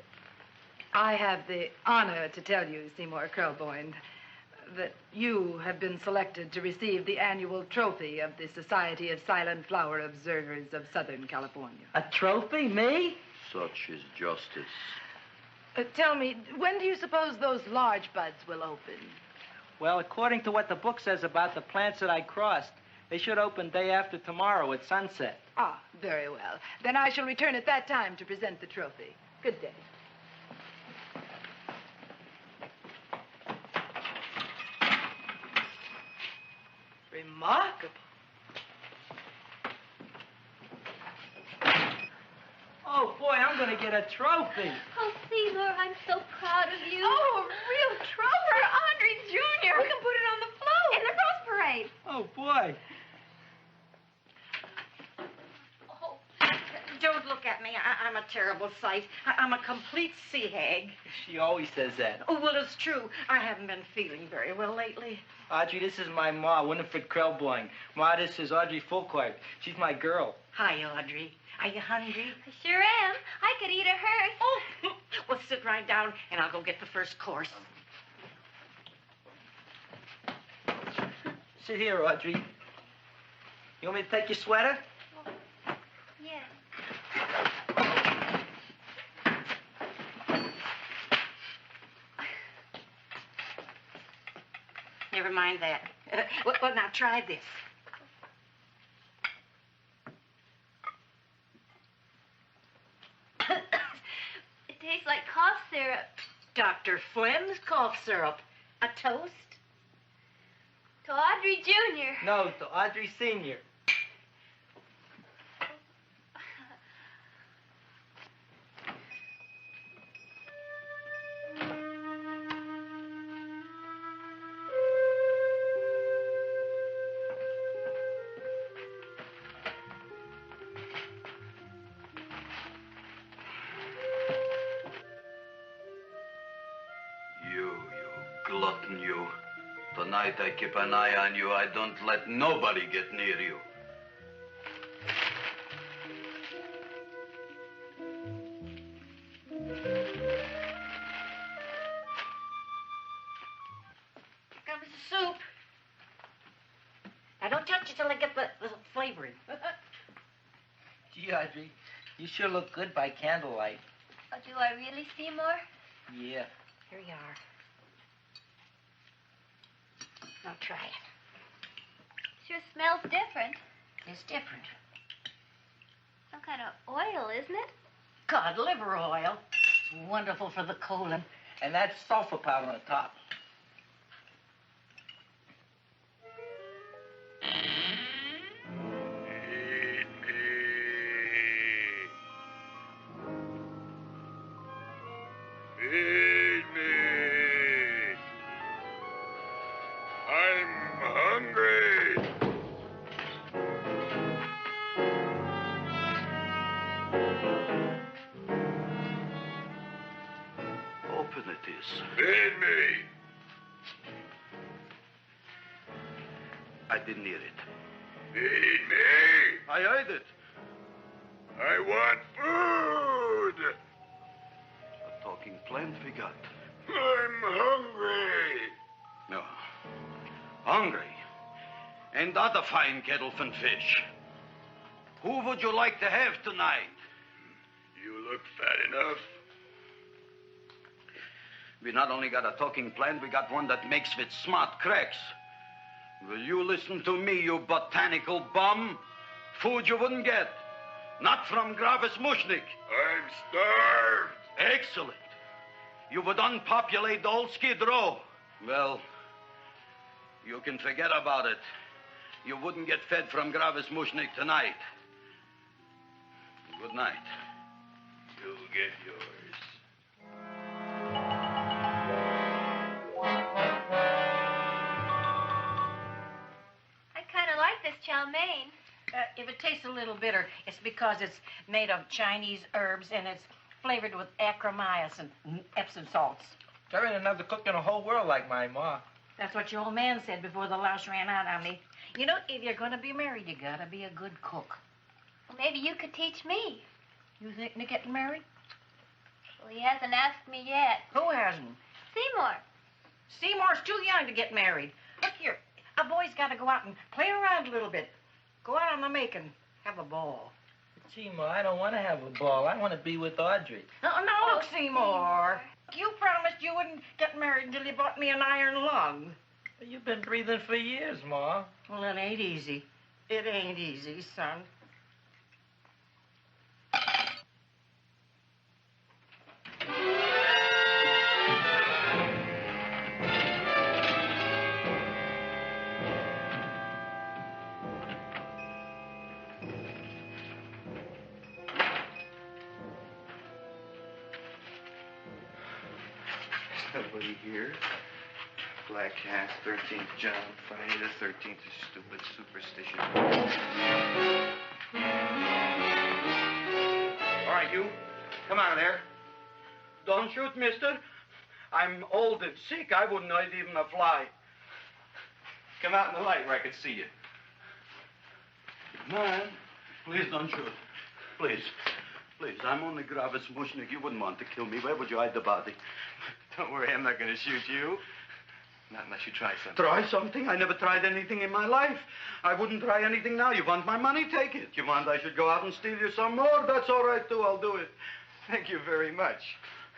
I have the honor to tell you, Seymour Krelboined, that you have been selected to receive the annual trophy of the Society of Silent Flower Observers of Southern California. A trophy? Me? Such is justice. Tell me, when do you suppose those large buds will open? Well, according to what the book says about the plants that I crossed, they should open day after tomorrow at sunset. Ah, very well. Then I shall return at that time to present the trophy. Good day. Remarkable. Oh, boy, I'm going to get a trophy. Oh, Seymour, I'm so proud of you. Oh, a real trophy for Audrey Jr. We can put it on the float. In the Rose Parade. Oh, boy. Oh, don't look at me. I'm a terrible sight. I'm a complete sea hag. She always says that. Oh, well, it's true. I haven't been feeling very well lately. Audrey, this is my ma, Winifred Krelboined. Ma, this is Audrey Fulquard. She's my girl. Hi, Audrey. Are you hungry? I sure am. I could eat a hearse. Oh, well, sit right down, and I'll go get the first course. Sit here, Audrey. You want me to take your sweater? Yes. Never mind that. Well, now try this. It tastes like cough syrup. Dr. Flynn's cough syrup. A toast? To Audrey Jr. No, to Audrey Sr. You glutton, you. Tonight I keep an eye on you. I don't let nobody get near you. Got me some soup. Now, don't touch it till I get the flavoring. Gee, Audrey, you sure look good by candlelight. Oh, do I really, Seymour? Yeah. Here you are. Now try it. Sure smells different. It's different. Some kind of oil, isn't it? Cod liver oil. It's wonderful for the colon. And that's sulfur powder on the top. Feed me. I'm hungry. Open it is. Feed me. I didn't hear it. Feed me. I heard it. I want food. A talking plant we got. I'm hungry. No. Hungry. And other fine kettle fin fish. Who would you like to have tonight? You look fat enough. We not only got a talking plant, we got one that makes with smart cracks. Will you listen to me, you botanical bum? Food you wouldn't get. Not from Gravis Mushnick. I'm starved. Excellent. You would unpopulate the old Skid Row. Well, you can forget about it. You wouldn't get fed from Gravis Mushnick tonight. Good night. You'll get yours. I kind of like this chow mein. If it tastes a little bitter, it's because it's made of Chinese herbs and it's flavored with acromycin and Epsom salts. There ain't another cook in the whole world like my ma. That's what your old man said before the louse ran out on me. You know, if you're going to be married, you got to be a good cook. Well, maybe you could teach me. You thinking of getting married? Well, he hasn't asked me yet. Who hasn't? Seymour. Seymour's too young to get married. Look here, a boy's got to go out and play around a little bit. Go out on the make and have a ball. Gee, Ma, I don't want to have a ball. I want to be with Audrey. No, look, Seymour. You promised you wouldn't get married until you bought me an iron lung. You've been breathing for years, Ma. Well, it ain't easy. It ain't easy, son. Nobody here. Black Cat, 13th John, Friday the 13th is stupid superstition. All right, you. Come out of there. Don't shoot, mister. I'm old and sick. I wouldn't hurt even a fly. Come out in the light where I can see you. Man, please don't shoot. Please. Please, I'm only Gravis Mushnick. You wouldn't want to kill me. Where would you hide the body? Don't worry, I'm not going to shoot you. Not unless you try something. Try something? I never tried anything in my life. I wouldn't try anything now. You want my money? Take it. You want I should go out and steal you some more? That's all right, too. I'll do it. Thank you very much.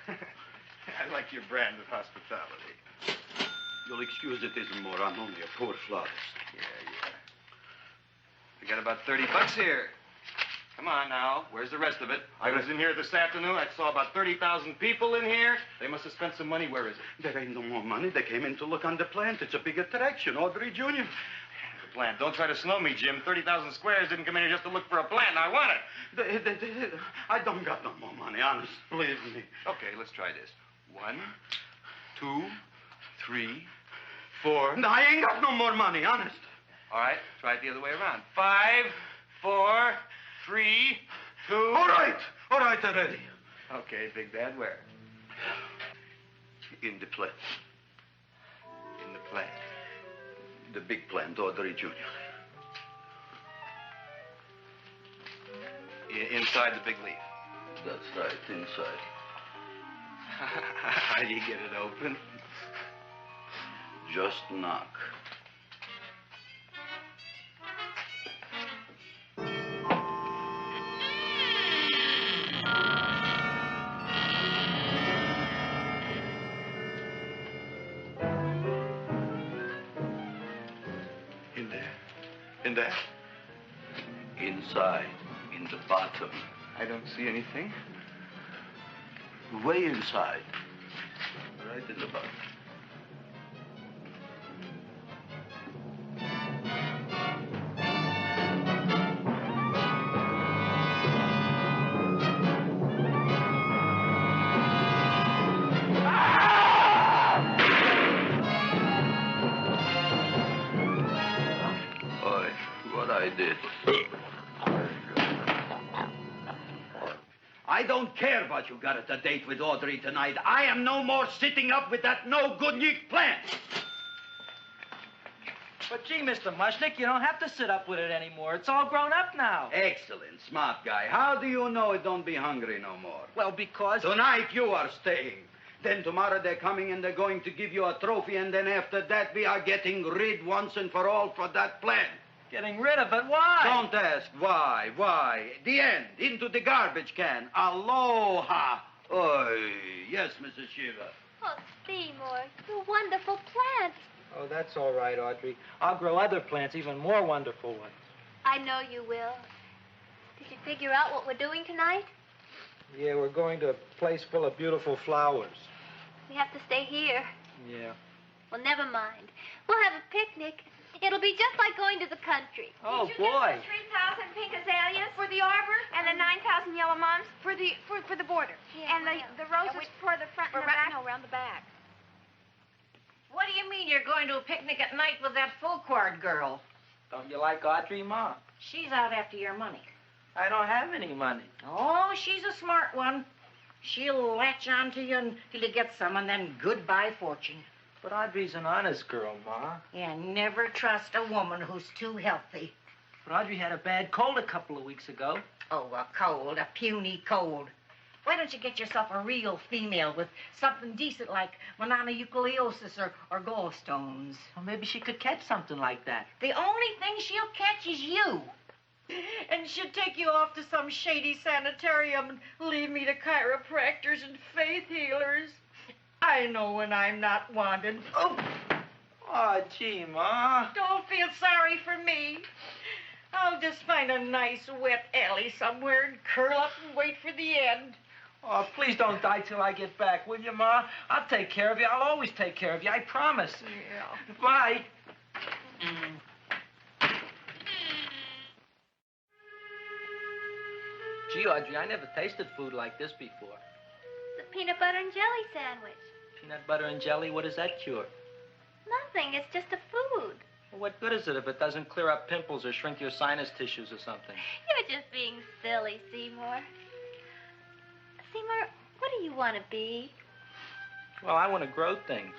I like your brand of hospitality. You'll excuse it isn't more. I'm only a poor flautist. Yeah. We got about $30 here. Come on now. Where's the rest of it? I was in here this afternoon. I saw about 30,000 people in here. They must have spent some money. Where is it? There ain't no more money. They came in to look on the plant. It's a big attraction. Audrey Jr. The plant. Don't try to snow me, Jim. 30,000 squares didn't come in here just to look for a plant. I want it. I don't got no more money, honest. Believe me. Okay, let's try this. 1, 2, 3, 4. No, I ain't got no more money, honest. All right, try it the other way around. 5, 4, 3, 2. All right already. Okay, Big Dad, where? In the plant. In the plant. The big plant, Audrey Jr. Inside the big leaf. That's right, inside. How do you get it open? Just knock. In there? Inside, in the bottom. I don't see anything. Way inside. Right in the bottom. I don't care what you got at the date with Audrey tonight. I am no more sitting up with that no-good Nick plant. But gee, Mr. Mushnick, you don't have to sit up with it anymore. It's all grown up now. Excellent, smart guy. How do you know it don't be hungry no more? Well, because... Tonight you are staying. Then tomorrow they're coming and they're going to give you a trophy, and then after that we are getting rid once and for all for that plant. Getting rid of it? Why? Don't ask why. Why? The end. Into the garbage can. Aloha. Oy. Yes, Mrs. Shiva. Oh, Seymour, you wonderful plant. Oh, that's all right, Audrey. I'll grow other plants, even more wonderful ones. I know you will. Did you figure out what we're doing tonight? Yeah, we're going to a place full of beautiful flowers. We have to stay here. Yeah. Well, never mind. We'll have a picnic. It'll be just like going to the country. Oh, Did you boy. Get the 3,000 pink azaleas for the arbor and the 9,000 yellow mums for the border. Yeah, and the roses for the front and the back. No, around the back. What do you mean you're going to a picnic at night with that Fulquard girl? Don't you like Audrey, Ma? She's out after your money. I don't have any money. Oh, she's a smart one. She'll latch on to you until you get some, and then goodbye fortune. But Audrey's an honest girl, Ma. Yeah, never trust a woman who's too healthy. But Audrey had a bad cold a couple of weeks ago. Oh, a cold, a puny cold. Why don't you get yourself a real female with something decent like mononucleosis or gallstones? Well, maybe she could catch something like that. The only thing she'll catch is you. And she'll take you off to some shady sanitarium and leave me to chiropractors and faith healers. I know when I'm not wanted. Oh, gee, Ma. Don't feel sorry for me. I'll just find a nice wet alley somewhere and curl up and wait for the end. Oh, please don't die till I get back, will you, Ma? I'll take care of you. I'll always take care of you. I promise. Yeah. Bye. Gee, Audrey, I never tasted food like this before. The peanut butter and jelly sandwich. Peanut butter and jelly, what does that cure? Nothing. It's just a food. Well, what good is it if it doesn't clear up pimples or shrink your sinus tissues or something? You're just being silly, Seymour. Seymour, what do you want to be? Well, I want to grow things.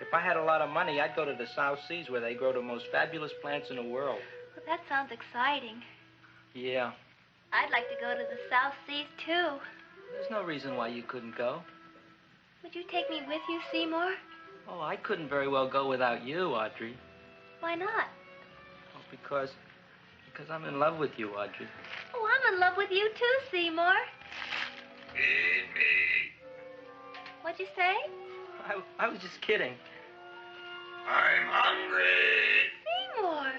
If I had a lot of money, I'd go to the South Seas where they grow the most fabulous plants in the world. Well, that sounds exciting. Yeah. I'd like to go to the South Seas, too. There's no reason why you couldn't go. Would you take me with you, Seymour? Oh, I couldn't very well go without you, Audrey. Why not? Oh, because I'm in love with you, Audrey. Oh, I'm in love with you, too, Seymour. Feed me. What'd you say? I was just kidding. I'm hungry. Seymour.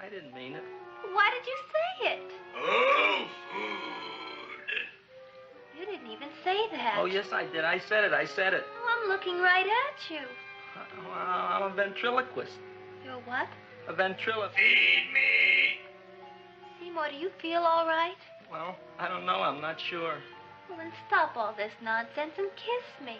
I didn't mean it. Why did you say it? Oh, food. You didn't even say that. Oh, yes, I did. I said it. Oh, I'm looking right at you. I'm a ventriloquist. You're what? A ventriloquist. Feed me. Seymour, do you feel all right? Well, I don't know. I'm not sure. Well, then stop all this nonsense and kiss me.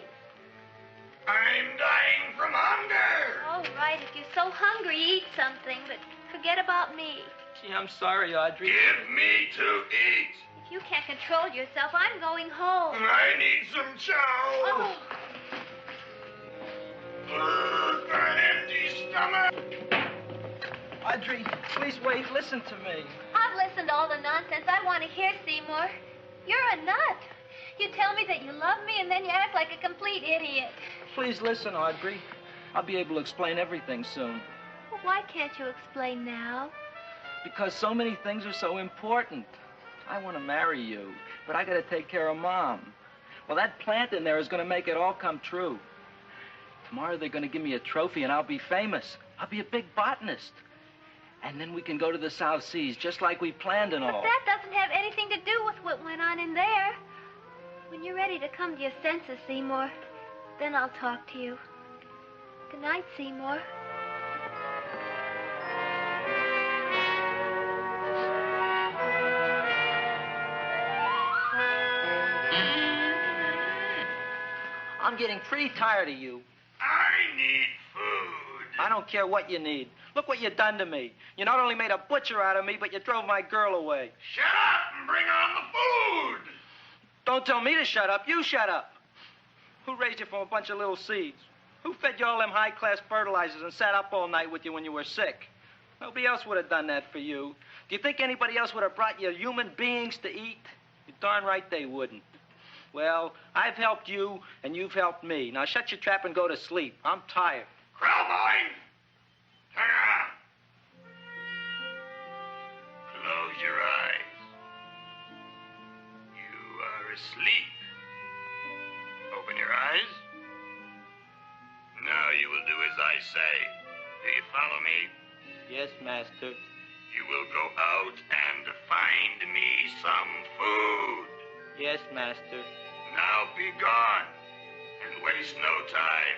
I'm dying from hunger. All right, if you're so hungry, eat something, but forget about me. Gee, I'm sorry, Audrey. Give me to eat. If you can't control yourself, I'm going home. I need some chow. Oh. For an empty stomach. Audrey, please wait. Listen to me. I've listened to all the nonsense I want to hear, Seymour. You're a nut. You tell me that you love me, and then you act like a complete idiot. Please listen, Audrey. I'll be able to explain everything soon. Well, why can't you explain now? Because so many things are so important. I want to marry you, but I got to take care of Mom. Well, that plant in there is going to make it all come true. Tomorrow they're going to give me a trophy, and I'll be famous. I'll be a big botanist. And then we can go to the South Seas, just like we planned and all. But that doesn't have anything to do with what went on in there. When you're ready to come to your senses, Seymour, then I'll talk to you. Good night, Seymour. I'm getting pretty tired of you. I need food. I don't care what you need. Look what you done to me. You not only made a butcher out of me, but you drove my girl away. Shut up and bring on the food. Don't tell me to shut up. You shut up. Who raised you from a bunch of little seeds? Who fed you all them high-class fertilizers and sat up all night with you when you were sick? Nobody else would have done that for you. Do you think anybody else would have brought you human beings to eat? You're darn right they wouldn't. Well, I've helped you, and you've helped me. Now shut your trap and go to sleep. I'm tired. Krelboined, turn around. Close your eyes. You are asleep. Open your eyes. Now you will do as I say. Do you follow me? Yes, Master. You will go out and find me some food. Yes, Master. Now be gone and waste no time.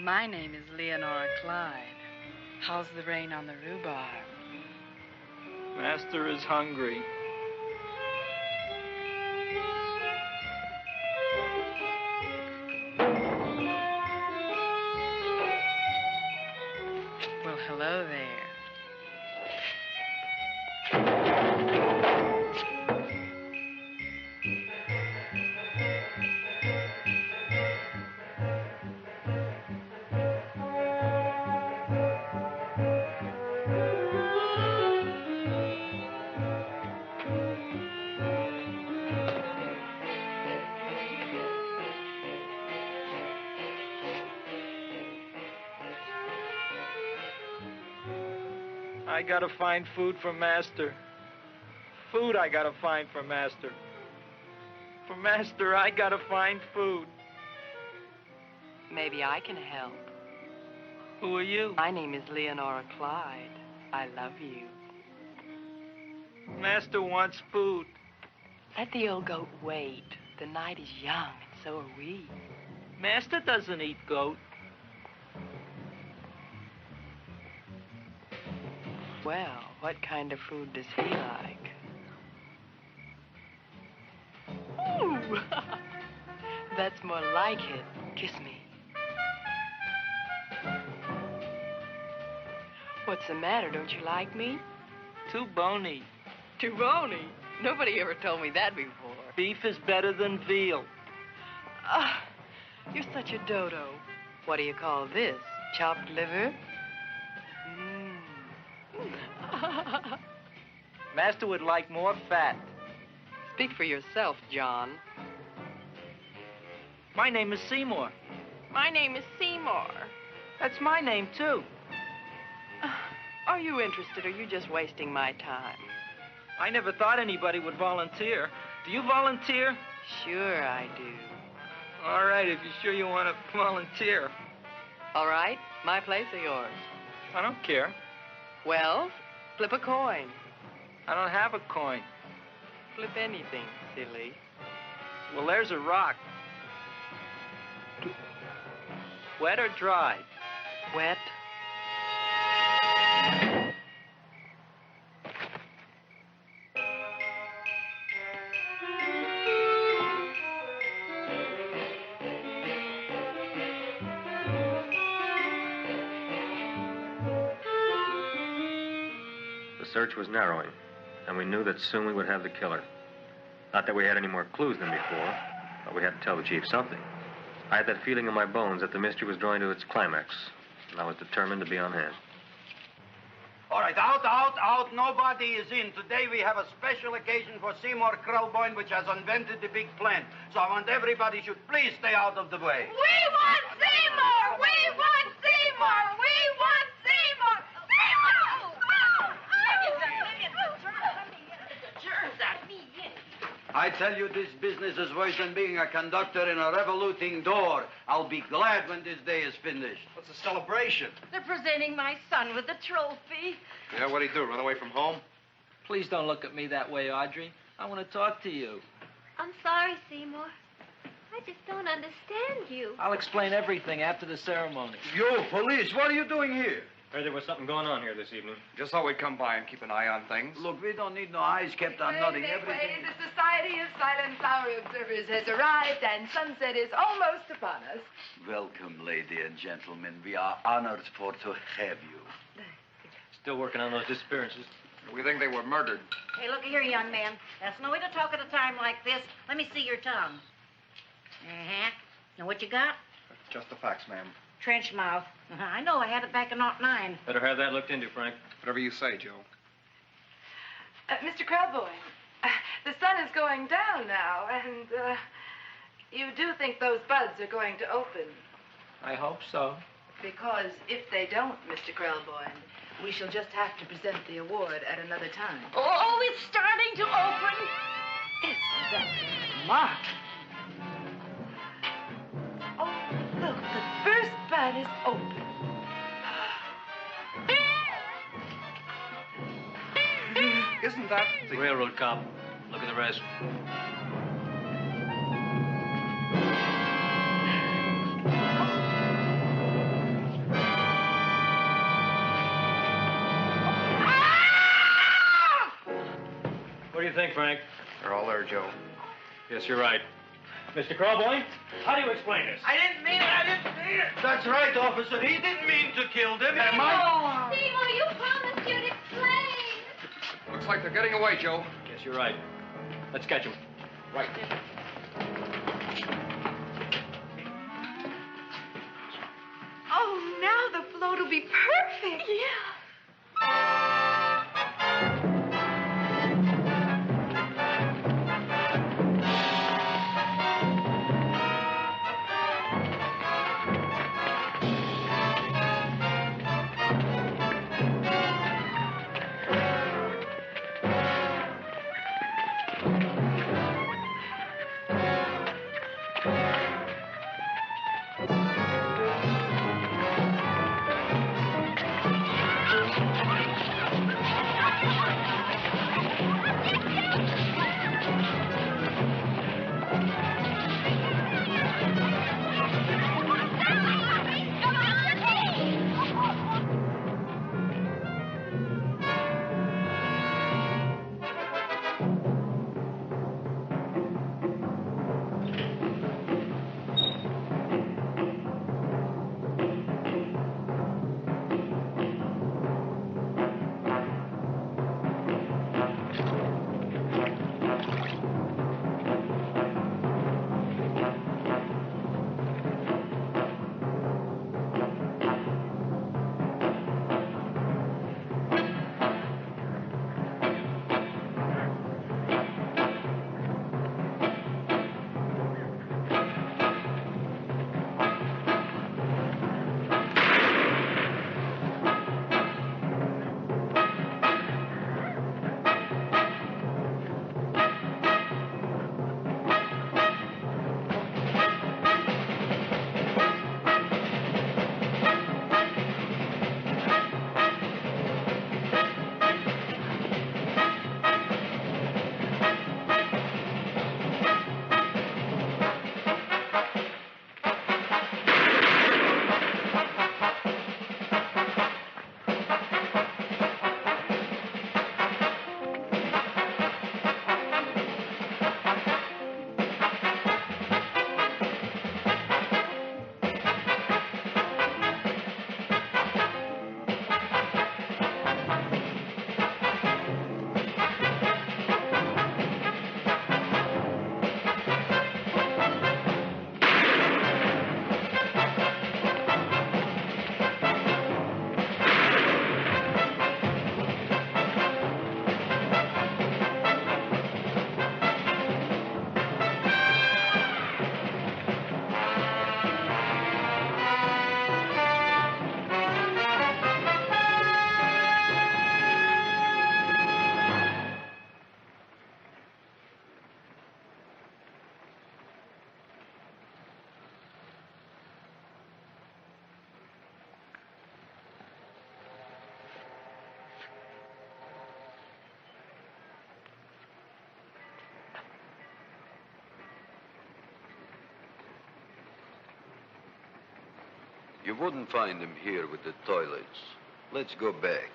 My name is Leonora Clyde. How's the rain on the rhubarb? Master is hungry. Well, hello there. I gotta find food for Master. Food I gotta find for Master. For Master, I gotta find food. Maybe I can help. Who are you? My name is Leonora Clyde. I love you. Master wants food. Let the old goat wait. The night is young, and so are we. Master doesn't eat goat. Well, what kind of food does he like? Ooh! That's more like it. Kiss me. What's the matter? Don't you like me? Too bony. Too bony? Nobody ever told me that before. Beef is better than veal. Ah, you're such a dodo. What do you call this? Chopped liver? Master would like more fat. Speak for yourself, John. My name is Seymour. My name is Seymour. That's my name, too. Are you interested, or are you just wasting my time? I never thought anybody would volunteer. Do you volunteer? Sure I do. All right, if you're sure you want to volunteer. All right, my place or yours? I don't care. Well, flip a coin. I don't have a coin. Flip anything, silly. Well, there's a rock. Wet or dry? Wet. The search was narrowing, and we knew that soon we would have the killer. Not that we had any more clues than before, but we had to tell the chief something. I had that feeling in my bones that the mystery was drawing to its climax, and I was determined to be on hand. All right, out. Nobody is in. Today we have a special occasion for Seymour Krelboined, which has invented the big plan. So I want everybody should please stay out of the way. We want Seymour! We want Seymour! We want Seymour! I tell you, this business is worse than being a conductor in a revoluting door. I'll be glad when this day is finished. What's a celebration? They're presenting my son with a trophy. Yeah, what'd he do, run away from home? Please don't look at me that way, Audrey. I want to talk to you. I'm sorry, Seymour. I just don't understand you. I'll explain everything after the ceremony. You, police, what are you doing here? Heard there was something going on here this evening. Just thought we'd come by and keep an eye on things. Look, we don't need no eyes kept on nothing. Everything. The Society of Silent Flower Observers has arrived, and sunset is almost upon us. Welcome, lady and gentlemen. We are honored for to have you. Still working on those disappearances. We think they were murdered. Hey, look here, young man. That's no way to talk at a time like this. Let me see your tongue. Uh-huh. Now, what you got? Just the facts, ma'am. Trench mouth. I know. I had it back in '09. Better have that looked into, Frank. Whatever you say, Joe. Mr. Krelboined, the sun is going down now, and you do think those buds are going to open? I hope so. Because if they don't, Mr. Krelboined, we shall just have to present the award at another time. Oh, it's starting to open. Isn't that smart? Oh, look, the first bud is open. Isn't that the railroad cop? Look at the rest. What do you think, Frank? They're all there, Joe. Yes, you're right. Mr. Krelboined, how do you explain this? I didn't mean it. That's right, officer. He didn't mean to kill them. Am I? Seymour, you promised you'd explain. Looks like they're getting away, Joe. Yes, you're right. Let's catch him. Right. Oh, now the float will be perfect. Yeah. You wouldn't find him here with the toilets. Let's go back.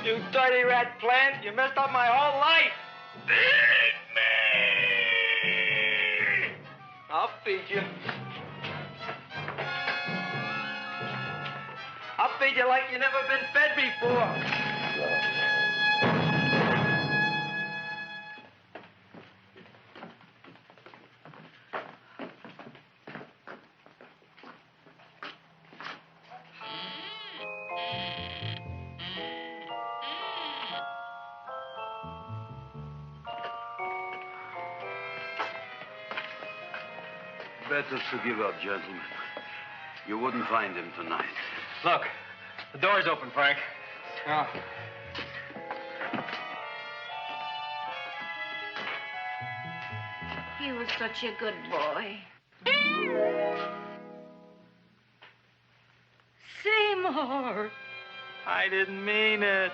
You dirty rat plant, you messed up my whole life. I'll feed you. I'll feed you like you've never been fed before. Better to give up, gentlemen. You wouldn't find him tonight. Look, the door's open, Frank. Oh. He was such a good boy. Seymour! I didn't mean it.